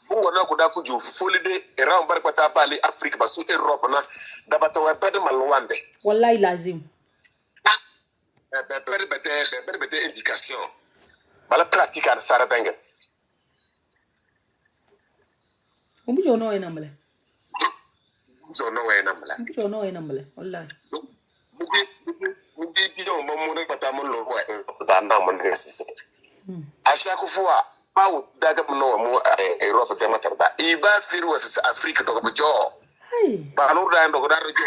B: bongo na kuda kuju folide era mbar kwata bali Afrique basu Europe na dabata wa bed malwande
A: wallahi lazim
B: bete indication bala pratique an sara dangue
A: umbu jono ina male
B: jono ina male
A: wallahi
B: mudi biyo mo ne kwata mo lo wa da na mo ne sisi a chaque fois Pau daga no mo Europe de matarda iba firu was Afrique to ko jo ba no da ndo da rejo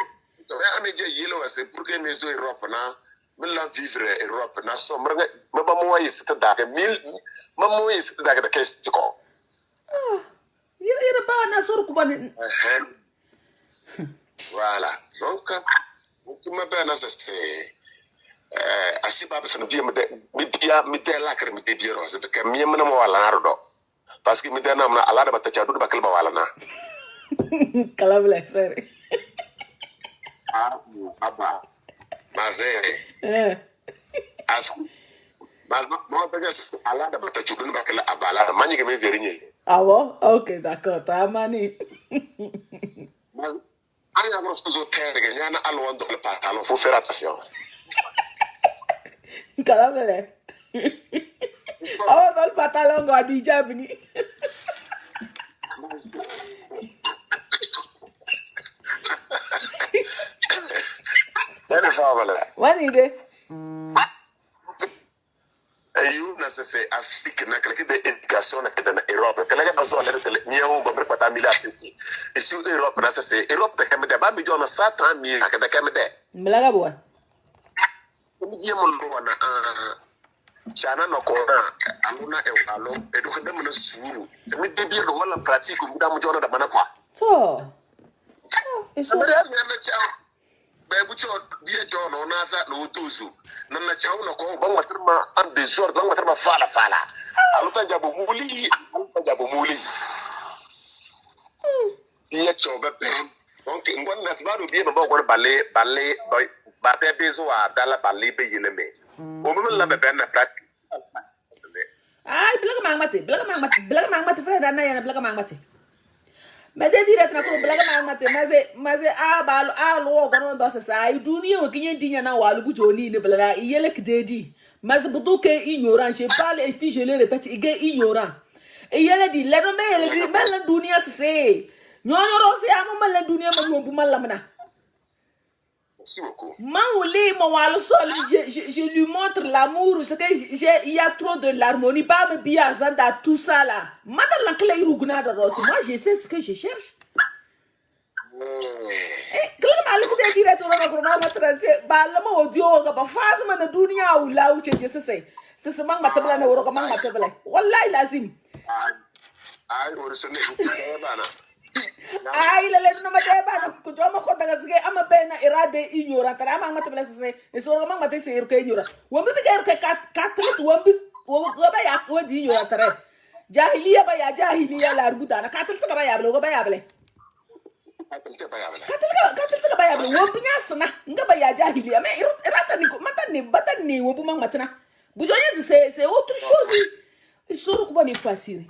B: to ya ame je yelo was pour que mes Europe na min la vivre Europe na so mranga ma ba mo yis ta daga mil ma mo yis ta daga da kes ko
A: yere ba na sor ku ban
B: voilà donc kuma ba na c'est asiba besana biya mi de la kare mi de biya rose de kam mi mana mo wala nardo parce que mi de namna ala da batacha du ba kalba wala na
A: kala bla frère
B: aba mazere mas mo ba jas ala da batacha du ba kala abala mani ke me verinye
A: bon OK d'accord ta mani
B: mas anya grosso zo terre nyana alwan do le patalo faut faire attention
A: Calabele. Oh, dal pantalon go adu jabni.
B: Ele fala.
A: Wani de.
B: Ayu na se Afrique na kala de éducation na kada na Europe. Kala ga bazo ala tele niawo ba pata mila tiki. Isu Europe na se Europe ta kamede ba mi jona 130 000 kada kamede.
A: Mlaga boy.
B: Ni mo lo na chana no ko na aluna e walo e do kada mo na suru. Mi de bi do wala pratique mu da mo jona da bana kwa.
A: So.
B: Eso. Na chao. Be bu cho bi e jono na sa no tuzu. Na chao na ko ba mo terma am desordre ba mo terma fala. Aluta jabo muli. Iya cho be pe. Donc ngon na sbaro bi ba ko balé ba te bezo a dala balé be yeleme. O mo la be na pratique.
A: Ai blaga mangmati frère na yana blaga mangmati. Mais de dire na ko blaga mangmati maze a lo gono do sa ai duniya o kinye dinya na walu bu joni ne blaga yele kdedi. Mas budu ke ignorant, je parle et puis je le répète, il est ignorant. Et yele di le no me yele di mel dunia se. Nyono rose ya mo mel dunia mo bu malamna. Je lui montre l'amour, c'est que il y a trop de l'harmonie, pas me bien dans tout ça là. Moi je sais ce que je cherche. Ai la no mateba no ko ma ko daga sige ama bena irade ignorant tara ma mateba se so ma mate se irke ignorant wo bi ga irke katlet wo bi wo ba ya ko di ignorant tara jahiliya ba ya jahiliya la rubuta na katlet ka ba ya bele wo ba ya bele katlet ka ba ya bele wo bi nyasna nga ba ya jahiliya mais irata ni ko matani batani wo bu ma matna bu jonya c'est autre chose il sort ko ba ni facile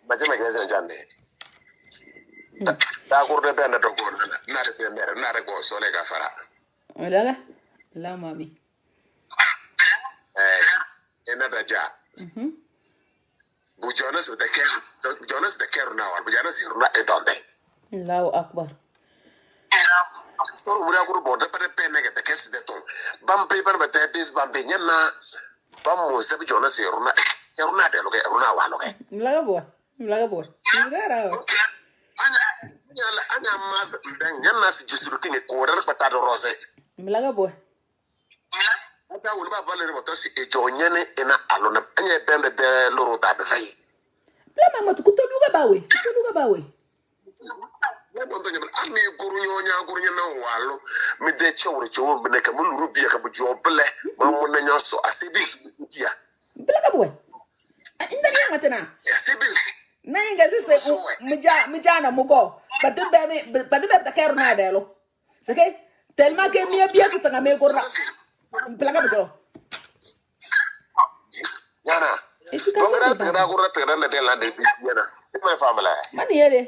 B: majema gaza jande da gurde ben da dogo na de mer na de go sole ga fara
A: wala la mami
B: ena da ja bu jonas de ker na war bu jonas na e donde
A: Allahu akbar
B: so wura guru bo da pare pene ga de kes de ton bambe ban ba de bis bambe nyana bam mo se bu jonas na de lo ga na wa lo ga
A: mlaga boy ngara
B: Ana mas dan yana su jisuru kine korar pata do rose
A: mlaga boy
B: ata wul ba valere boto si e jonyane ena alona anya bende de loro da be fay
A: bla mama tu kutoluga bawe
B: don to nyabal ami guru
C: nyonya gurunya na walo me de chawre chawo me ka muluru biya ka bu joble ma mo na nyoso asibi dia
A: bila ka boy inda ni matana
C: asibi
A: na inga sise mija na mugo badbe ta kero na delo sake tellement que mi biya ta nga me gorna bila ka bojo
C: yana bongara ta gurra ta na de la de yana me famala
A: mani yede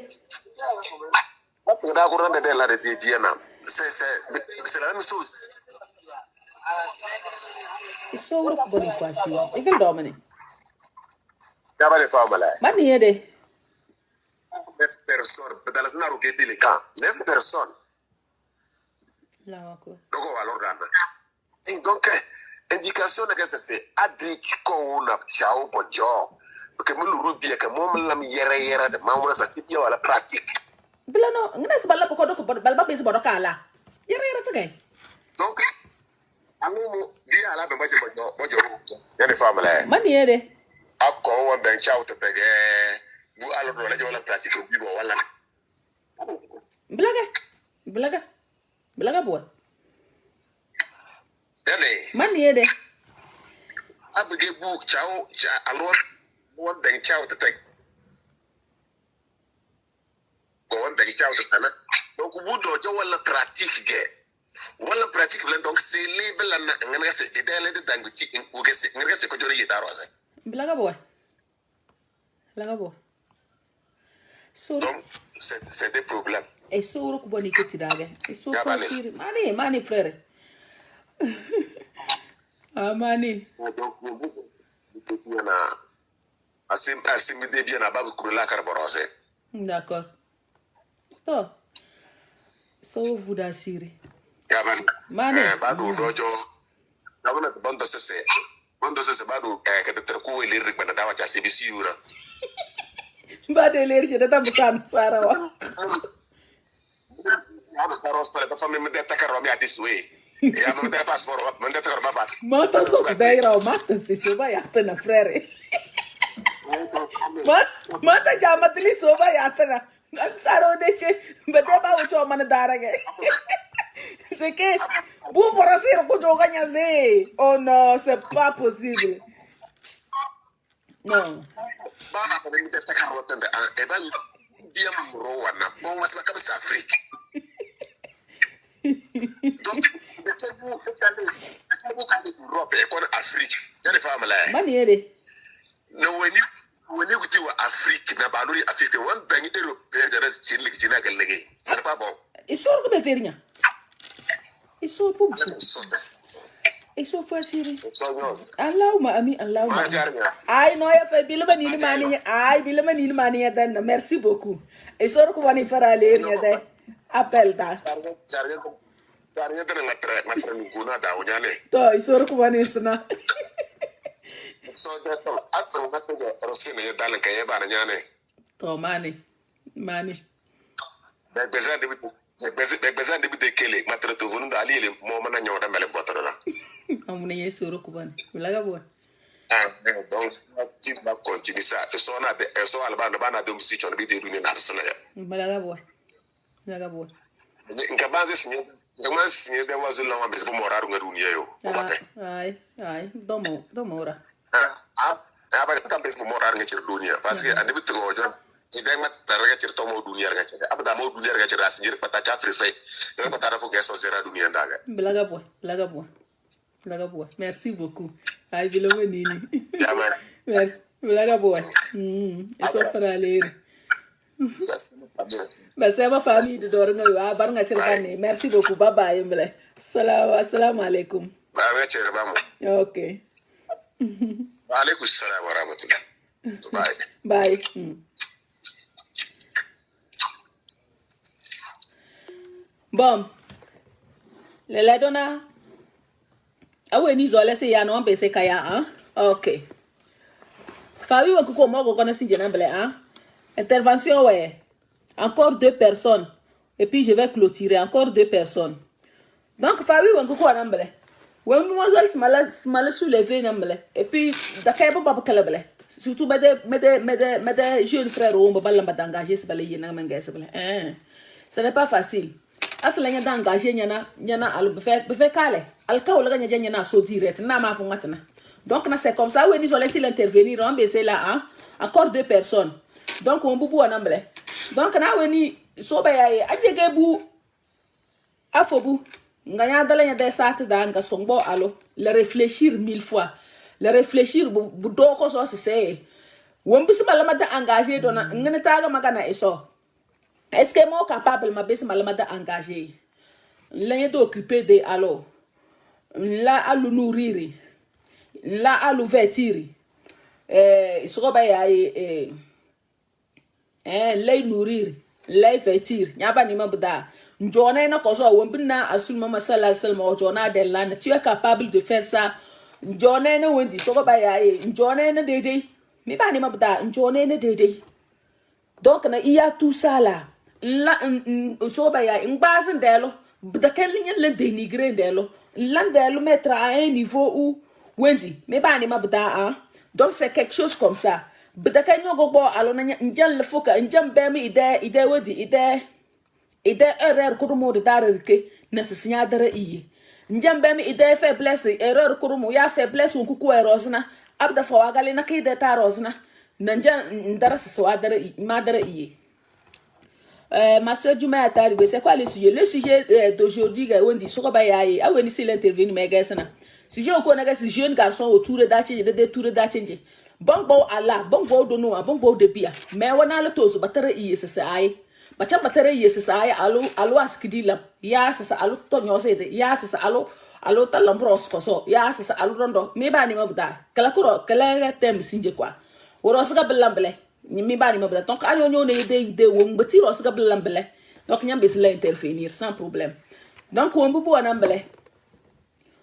C: da gurra de la de yana c'est la même chose
A: iso wuro ko boni kwasi igel domani
C: ya ba de famala
A: mani yede
C: 9 personnes dans la zone qui les camps 9 personnes
A: la wako
C: dogo valor dana et donc indication de que c'est adric ko na chao bojo que mun rubiya que mom lam yere de mamuna sa tipi wala pratique
A: bila no ngana se balla ko do ko balba be se bodo kala yere tagay
C: donc amu bi ala be bojo yani famille
A: mani yede
C: akko won ben chao te tege bu alo do la jola pratique bi bo wala
A: blaga bo
C: dale
A: mani yede
C: abige bu chao cha alo won ben chao te tege won ben chao te tana donc bu do jo wala pratique ge wala pratique blan donc c'est libre la ngana se idale de dangu ci ngana se ko jori yita rose
A: blaga bo so
C: donc c'est des problèmes
A: e so wuro ko boni ko tidage e so ko siri mani frère amani
C: donc yana asim de bien na babu kurula karborose
A: d'accord to so vous da siri
C: ya
A: mani
C: badu dojo dabana bando sese badu ka de terku we lirik bana dawa cha CBC yura
A: bade ler je da musan sarawa
C: ya saros pare da famille me de takaro mi atiswe ya mo de passeport mo de takaro baba
A: mata so daira mata se ba ya tana frère mata jamatli so ba ya tana an saro de che bade ba ucho man darage c'est que vous forcer ko joga nyaze oh non c'est pas possible non
C: baba ko mi de takaro tande e ba bien ro wana bon wasba ka sa Afrique donc de tebu Europe e kon Afrique jani famala
A: mani yede
C: no woni guti wa Afrique na balori Afrique won ben Europe de res ci lig ci nagal liggéey c'est pas bon
A: isor ko be fernya isor fu isor fa siri Allahumma amin Allahumma ay no ya fa bilma ni mani dan merci beaucoup isor ko woni farale ni de appel da
C: Carrière de la nguna da wonyane
A: to isor ko woni sna
C: so da to atsan na ko rosin ne dalan kan yaba na nyane
A: to mani
C: beza de bi kele matra to vunu da ali le mo mana nyoda mele botoro la
A: amune yesoro ko ban laga bo
C: donc ti ba continue ça so na de so alba na bana de music on bi de duni na sana ya
A: laga bo
C: nka baze sinye ngama sinye de wazo la wa besbo moraru ngaduni yo
A: ay domo ora
C: ba de tam besbo moraru ngachir dunia parce que ande bi to jo ida mat targa chir to mo dunia ga chir abda mo dunia ga chir asinjir pata ka free fay de pata ko geso zera dunia ndaga
A: laga bo merci beaucoup ay biloma nini
C: jaman
A: merci laga bo eso para ler ba se ma famille de dornga wa bar nga chir kanne merci beaucoup bye bye mbele assalamu alaikum
C: ba nga chir ba mo
A: okay
C: wa alaikum assalam wa rahmatullah
A: bye Bon, le la dona. Awe ni zo lese ya no pese kaya hein. OK. Fawi wa ko mo go kona si jena bele hein. Intervention ouais. Encore 2 personnes et puis je vais clôturer encore 2 personnes. Donc Fawi wa ko na bele. Wa mo zo smala soulever na bele et puis da kay ba kala bele. Surtout mede jeune frère ou mbala mba d'engager ce bele yena mengese bele. Ce n'est pas facile. asala nya da engagé nyana al be kale al ka wala nya nyana so direct na ma fu matna donc na c'est comme ça oui nous laisser l'intervenir on baisser là hein encore 2 personnes donc on bubu anamble donc na weni so ba yaye ajege bu afobu nganya dala nya de sat da nga songbo alo le réfléchir 1000 fois le réfléchir bu do ko so c'est won bisi malama da engagé dona ngene taga magana eso est-ce que moi capable ma bisi malama da engagé l'un d'occuper de alors là à le nourrir là à le vêtir so ba yaye lay nourrir lay vêtir nyaba ni mabuda njona na koso wombina asul mama sallallahu alaihi wasallam njona de lan tu es capable de faire ça njona na wendi so ba yaye njona na dede mi ba ni mabuda njona na dede donc na iya tout ça là la so ba yaye ngbasin delo da kelin le dénigrer delo lan delo mettre à un niveau où wendi mi ba ni mabuda hein donc c'est quelque chose comme ça bedaka nyogo bo alona njal le foka njam bemi ide wedi ide erreur ko mo de dareke nesenya dara iye njam bemi ide faiblesse erreur ko mo ya faiblesse ko ku erosna abda fa wagale na kide tarosna nanja ndara so adara ma dara iye ma sœur Juma atari c'est quoi le sujet d'aujourd'hui wendi soko ba yaye aweni si l'intervenir mais gasna sujet ko na ga si jeune garçon autour de dachi de tour dachi bongo ala bongo do no bongo de bia me wana le tozo batare iye sese ai bacha batare iye sese ai alo askidi la ya sese alo to nyose de ya sese alo talambros koso ya sese alo rondo me ba ni mabuda kala kuro kala tem sinje kwa woro sga belambele ni me ba ni mabuda donc anyo nyo ne ide wo ngbati ro sga belambele donc nyam bes la intervenir sans problème donc on bubu anambele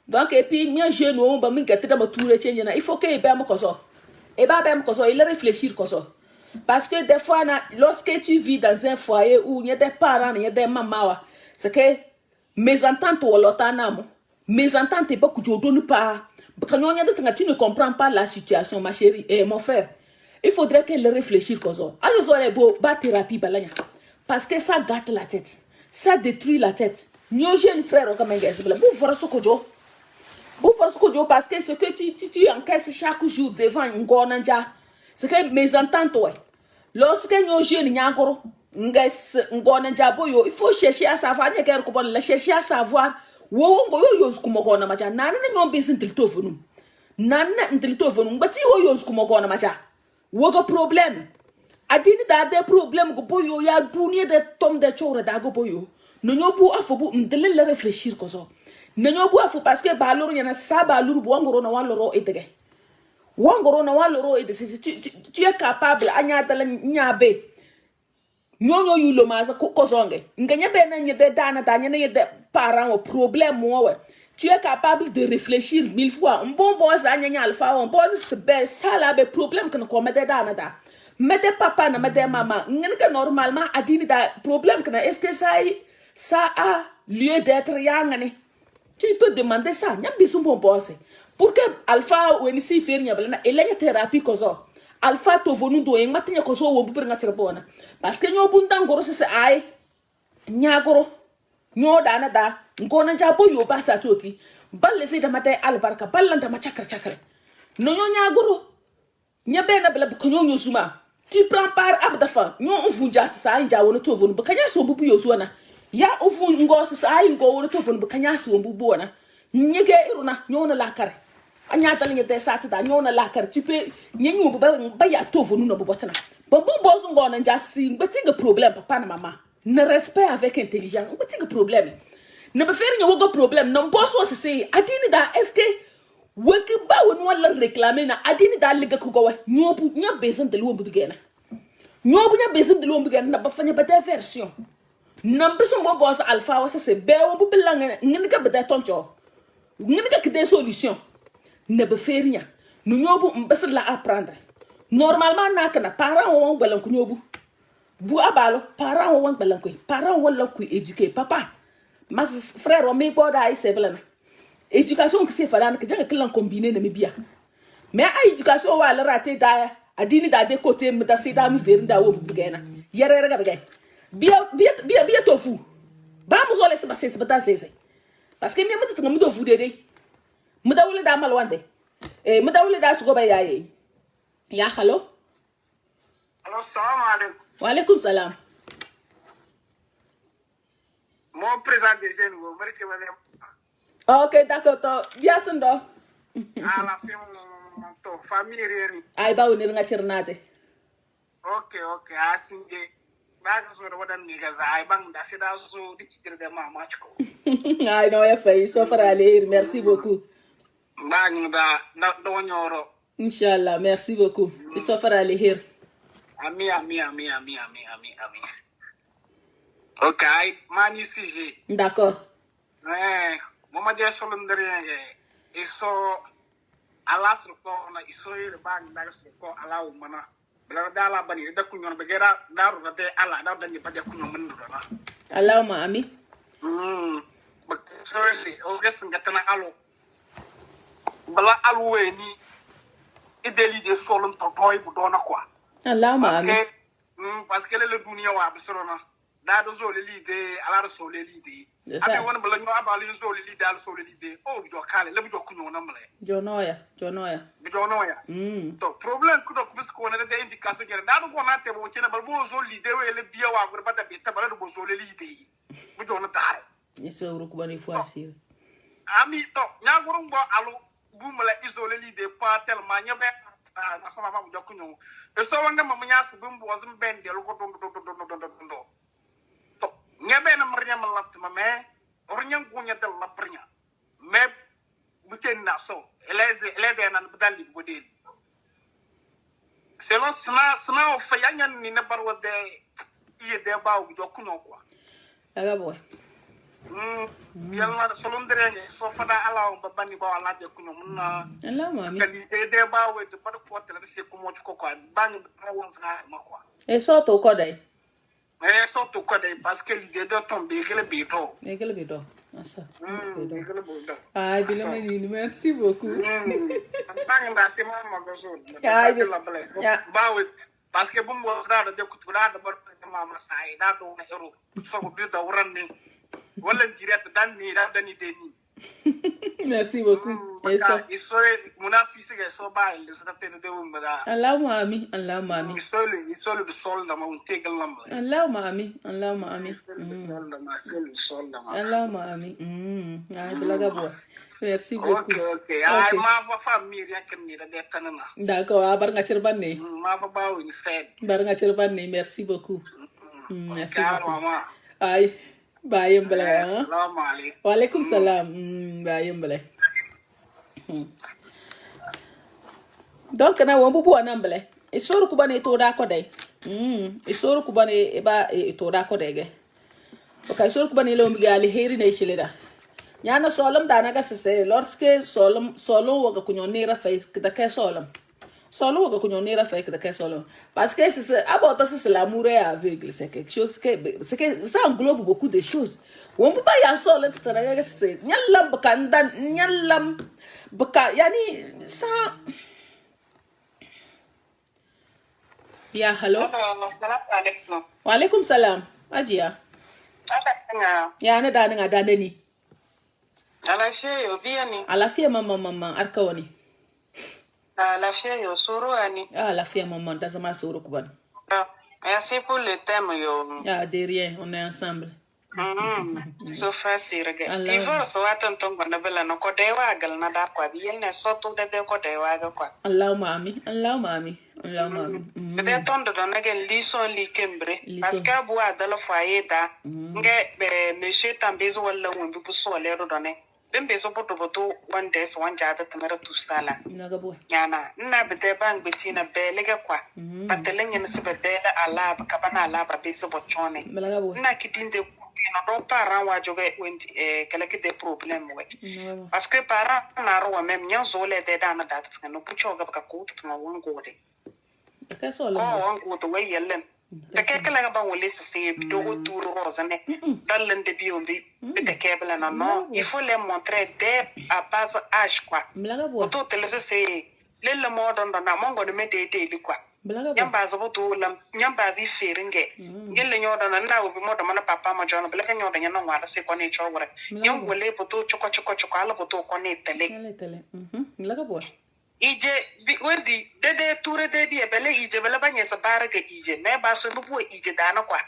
A: donc et puis mi jeune wo ba mi gatti da mature chenye na il faut que e ba mo koso et bah même comme ça il réfléchir comme ça parce que des fois lorsque tu vis dans un foyer où il y a des parents il y a des mamans c'est que mes ententes ou l'autanamo mes ententes est pas que tu donnes pas quand tu ne comprends pas la situation ma chérie et mon frère il faudrait qu'elle réfléchisse comme ça alors les beau ba thérapie balanya parce que ça gâte la tête ça détruit la tête nos jeunes frères comme un gars c'est bon voir ce que parce que ce que tu encaisses chaque jour devant une gonanja, c'est que mes ententes, ouais. Lorsque nous jeunes nyangoro, ngonanja boyo, il faut chercher à savoir, chercher à savoir, wo yo skumo gona macha, nana nyon besin tiltovunu. Nana tiltovunu, bati wo yo skumo gona macha. Woga problème. Adini da des problèmes go boyo ya dunia de tom de chore da go boyo. No nyobu afobu ndele le réfléchir ko so. Nenyo bu afu parce que baloro yana sa baluru bu wangoro na waloro edege wangoro na waloro edege tu es capable anya dala nyabe nyonyo yulo maza ko zonge nganya be na nyede dana danya na yede parent au problème moi tu es capable de réfléchir 1000 fois bon boss anya nya alpha on boss se be sala be problème que ko mede dana da mede papa na mede mama ngene normalement adini da problème que est-ce que ça a lieu d'être yangane. Tu peux demander ça. N'y a pas bon boss. Pour que alpha ou si faire n'y a pas et la thérapie kozo. Alpha to vonu do en matinya kozo wo bu nga bona. Parce que nyo bundan goro se ai. Nya goro. Nyo dana da ngona japo yo ba sa toki. Balle se da mate albarka ballanta ma chakra. No nyo nya goro. Nya be na bela ko nyo suma. Tu prends part abdafa. Nyo on funja sa nja wono to vonu bakanya so bubu yo suana. Ya ufu ngo sa ay ngo wona to fon bakanya si won bubu na nyege iruna nyona lakare anya tal nyete satida nyona lakare tu peux nyenyu ba ya to fon no bobotana bon bozo ngo na jasi ngbetinga problème papa na mama ne respect avec intelligence ngbetinga problème ne be faire nyogo problème non bozo se say adini da est-ce que weki ba won wala réclamer na adini da liga ko gowe nyobu nya besoin de lombu bigena nyobu nya besoin de lombu bigena na ba fanya ba diversion nambeso mo boss alpha wa se be wo bu belanga ngini ka beda toncho ngini ka kide solution ne be ferinya no nyobu mbese la apprendre normalement na kana parent won gbelan ku nyobu bu abalo parent won gbelan ku parent won la ku éduquer papa mas frère o mi boda ai se belana éducation que c'est fallait que janga klan combiner na mi bia mais a éducation wa la raté da adini da de côté me da se da mi verinda wo bugena yere rega begay Bia tofu. Vamos olha se você se botar se. Parce que minha mãe tem muito fudede. Muda ule da malwande. Muda ule da sugo ba yaye. Ya hello.
D: Hello, salam alaikum.
A: Wa alaikum salam.
D: Mon président des jeunes, vous mettez madame.
A: Ok, d'accord, to. Bien sendo.
D: À la fin, mon famille réunie.
A: Ay ba woni nga cirnate.
D: Ok, asinge. Baga so da wadan ni gaza ay bang da sai da so dikir da mama ko.
A: Ay no ya fay so fara aller, merci beaucoup.
D: Bang da do nyoro.
A: Inshallah, merci beaucoup. So fara aller.
D: Ami. Ok, mani sije.
A: D'accord.
D: Mama dia so lundere iso alas ko na iso ir bang da ko ala mana. Bela dala bani da kunyon be gera daru da te ala da dan ba de kunyon mun do na.
A: Allahumma amin.
D: But sorry, o gesin gatana alo. Bala alwe ni ideli de solum to toy bu dona quoi.
A: Allahumma amin.
D: Parce que le dunia wa bisorona. Da do zo le lide ala do so le lide. Abi won bala nyo abali zo le lide ala so le lide. O bi do kale le bi do kunyon na mle. Jonoya. Bi jonoya. To problem ku do ku bis ko na de indication gere. Da do ko na te bo chena bal bo zo lide we le biya wa gurba da bi ta bala do bo zo le lide. Bi do na dare.
A: Eso ru ku bani fo asir.
D: Ami to nya gurun bo alu bu mala iso le lide pa tellement nya be na sama ba mu do kunyon. Eso wanga mamanya su bu bo zim ben de lo ko do. Ngebe na marnya malat mame ornya gunya de la prnya me buten na so elede na badali bodeli selon sna o fayanya ni na barwa de iye de bawo do kuno kwa
A: aga boy
D: yalla solon derenge so fada ala on babani ba ala de kuno munna
A: Allah mami
D: kali de bawo de par ko tele se ko mo ko kwa bani won sa makwa
A: e so to ko dai
D: surtout quoi parce que l'idée de tomber le béton.
A: Quel béton? Ça.
D: Le béton.
A: Ah, bien merci beaucoup.
D: Parce que bon da de ko da de bor mama sai da do na ero so ko bi da wuranne wala direct dan ni da dani de ni.
A: Merci beaucoup.
D: Et ça iso mona fils que so ba le sa tene de wumba da.
A: Allahumma amin.
D: Iso le sol da ma un tegal lam.
A: Allahumma amin. Allahumma amin. Ay blaga boy. Merci beaucoup.
D: Ok. Ay ma fa famille yak ni da de tanana.
A: D'accord, bar nga cirbanne.
D: Ma fa ba woni sed.
A: Bar nga cirbanne, merci beaucoup. Merci beaucoup.
D: Mama.
A: Ay bayem bala.
D: Assalamu alaikum.
A: Wa alaikum salam. Bayem bala. Donc na won bubu anambele. Isoro kubane to da ko dai. Isoro kubane ba to da ko dai ge. Okay, isoro kubane lo mi gali heri na ishileda. Nyana solom da na ga sese lorsque solom waga kunyonera face da ke solom. Solom waga kunyonera face da ke solom. Parce que c'est abota c'est l'amour est aveugle, c'est quelque chose que ça englobe beaucoup de choses. Won buba ya solom tara ga sese nyalam bakanda nyalam baka yani ça. Ya hello.
D: Assalamu alaikum.
A: Wa alaikum salam. Ajiya. Ya na da nga da ni.
E: Alashe yo biani.
A: Alafia mama arka wani.
E: Alashe yo suru ani.
A: Alafia mama ndazama suru kubani.
E: Merci pour le thème yo.
A: De rien, on est ensemble.
E: So facile ge. Divorce watan tong bana bela no ko dewa gal na da kwa biyen ne so to de ko dewa ga kwa.
A: Allahumma amin.
E: De tondo do na gen lison li kembre. Parce que bo adala foyer da. Nge be monsieur tambezo wala won bu so le do ne. Bembe so poto one day so one jada tamara tu sala.
A: Naga boy.
E: Yana na be de bang betina bele ga kwa. Pateleng ne se be bele ala ba kabana ala ba be so bochone.
A: Naga boy.
E: Na kitinde no parent wa joge wendi keleke de problème we parce que parent na ro même nyan zo le de dana dat tsano pucho ga ka ko tsana won gode
A: ka so la
E: won gode we yellen de ke kala ga ba wole se do go tour rosane dalen de biombi de ke bela non il faut les montrer dès à bas âge quoi
A: blaga bo
E: to tele se le mode on na mongo de mete li quoi nyambaza boto lam nyambazi feringe ngelle nyoda na wo mo da mana papa ma jono bele kan nyoda nyana wala se kone chowre nyam wole boto choko ala boto kone tele
A: Milaga boy
E: ije wedi dede toure de bi bele ije bele banye sa barage ije me ba so bu ije dana kwa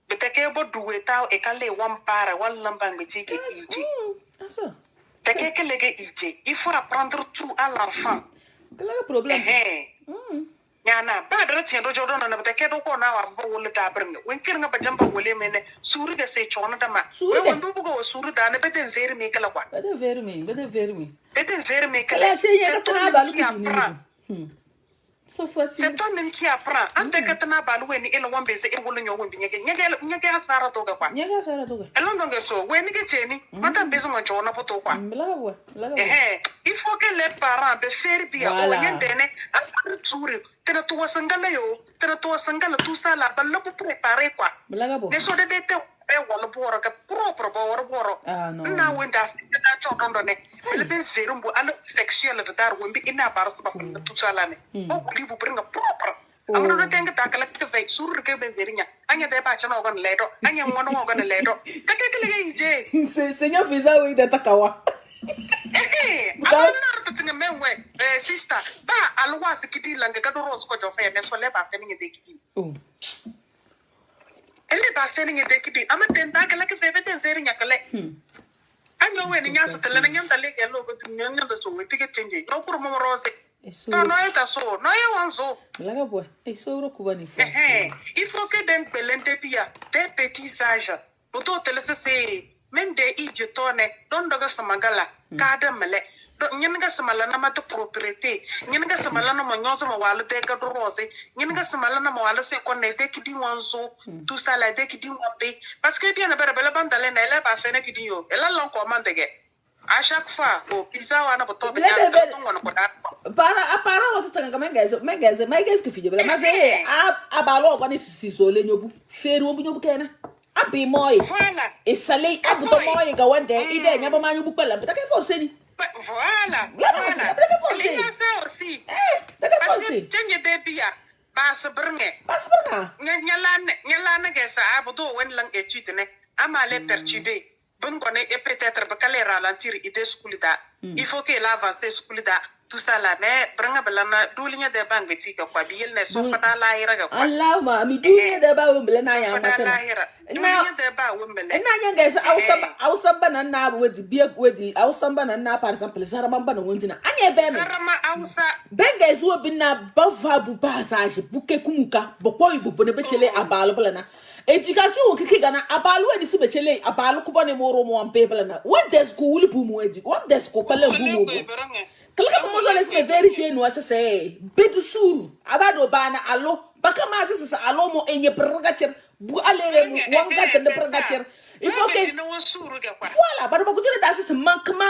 E: beteke bo duwe taw e kale wampara wallan bangbe tike ije
A: asa
E: teke kelege ije il faut apprendre tout à l'enfant
A: quel est le problème
E: nyana ba dara tiendo jodo na beteke do ko na wa bo wole ta bringa wen kirnga ba jamba wole mene suri ga se chona da ma wen bu go suri da na beten veri me kala kwa
A: beten veri me
E: kala
A: c'est toi balu ki so facile
E: c'est toi-même qui apprend ante katana balu wen ela wambe se e wolo nyo wembi nyege asara to ga kwa elon donge so wen ke cheni mata bezo mo chona poto kwa il faut que les parents de faire bien o nyendene a tsuri tena to wasangala tout ça la balle pour préparer quoi ne so de te e wala boro ka propre boro na wenda na chodondo ne le ben verumbo ala sexuel de dar wembi ina bar sa ba tout ça la ne o libu bringa propre amro de tenga takala ke ve sur ke ben verinya anya de ba chano gon ledo anya mono gon ledo take ke le ije
A: señor visa we de takawa
E: abana to tinga menwe sister ba alwa sikidi langa ka do ros ko jo fe ne so le ba fe ni de kidi elle ba fe ni de kidi ama tenta kala ke fe beten zeri nyakale anyo we ni nyasa tele na nyanta le ke lo ko tinga da so we tike change no kur mo rose no eta so no ye wanzo
A: laga boy so ro kubani
E: fa il faut que den belende pia des petits sages poto tele se même des idjotone don doga samagala kada mele nyen ga samala na mata propriété nyen ga samala na monyozo ma wala de ga rose nyen ga samala na ma wala se konne de kidi wanzo tout ça la de kidi wambe parce que bien na bela bandale na ela ba fene kidi yo ela lon commande ge à chaque fois au pizza wana boto be to ngona ko da
A: para watu tanga megeze que filho bela mas a balo ko ni siso le nyobu feri wo nyobu kena abi moy
E: voilà
A: et salé abuto moy ga wande ide nyaba manyu bu pala ta ke forcer ni
E: voilà
A: c'est
E: ça aussi
A: parce
E: que tenye de bia bas brnge nyala ge sa abuto wen lang étude ne amale perturbé bon connaît et peut-être ba kale ralentir idée skulida il faut que l'avance skulida tout ça là mais branga belana dulinya de bang beti ka kwa biel ne so fata la hira ga kwa
A: Allah ma mi dulinya de ba wembele na ya matana
E: dulinya de ba wembele
A: ina nyanga sa ausamba na na wedi bia wedi ausamba na na par exemple sarama ba na wondina anya be me
E: sarama ausa
A: benga ezo bi na ba va bu ba sa je buke kumuka bokpo ibubo ne bechele abalo plana education okike gana abalu edi si bechele abalu kubone moro mo ampe plana what does school bu mo edi what does school pale bu mo kalaka mo zo lesme very chez nous ça c'est bedu suru abado bana allo baka ma ça allo mo enye pragacher bu alere mu wanga de pragacher il faut que
E: voilà
A: bado ba kutule da ça manquement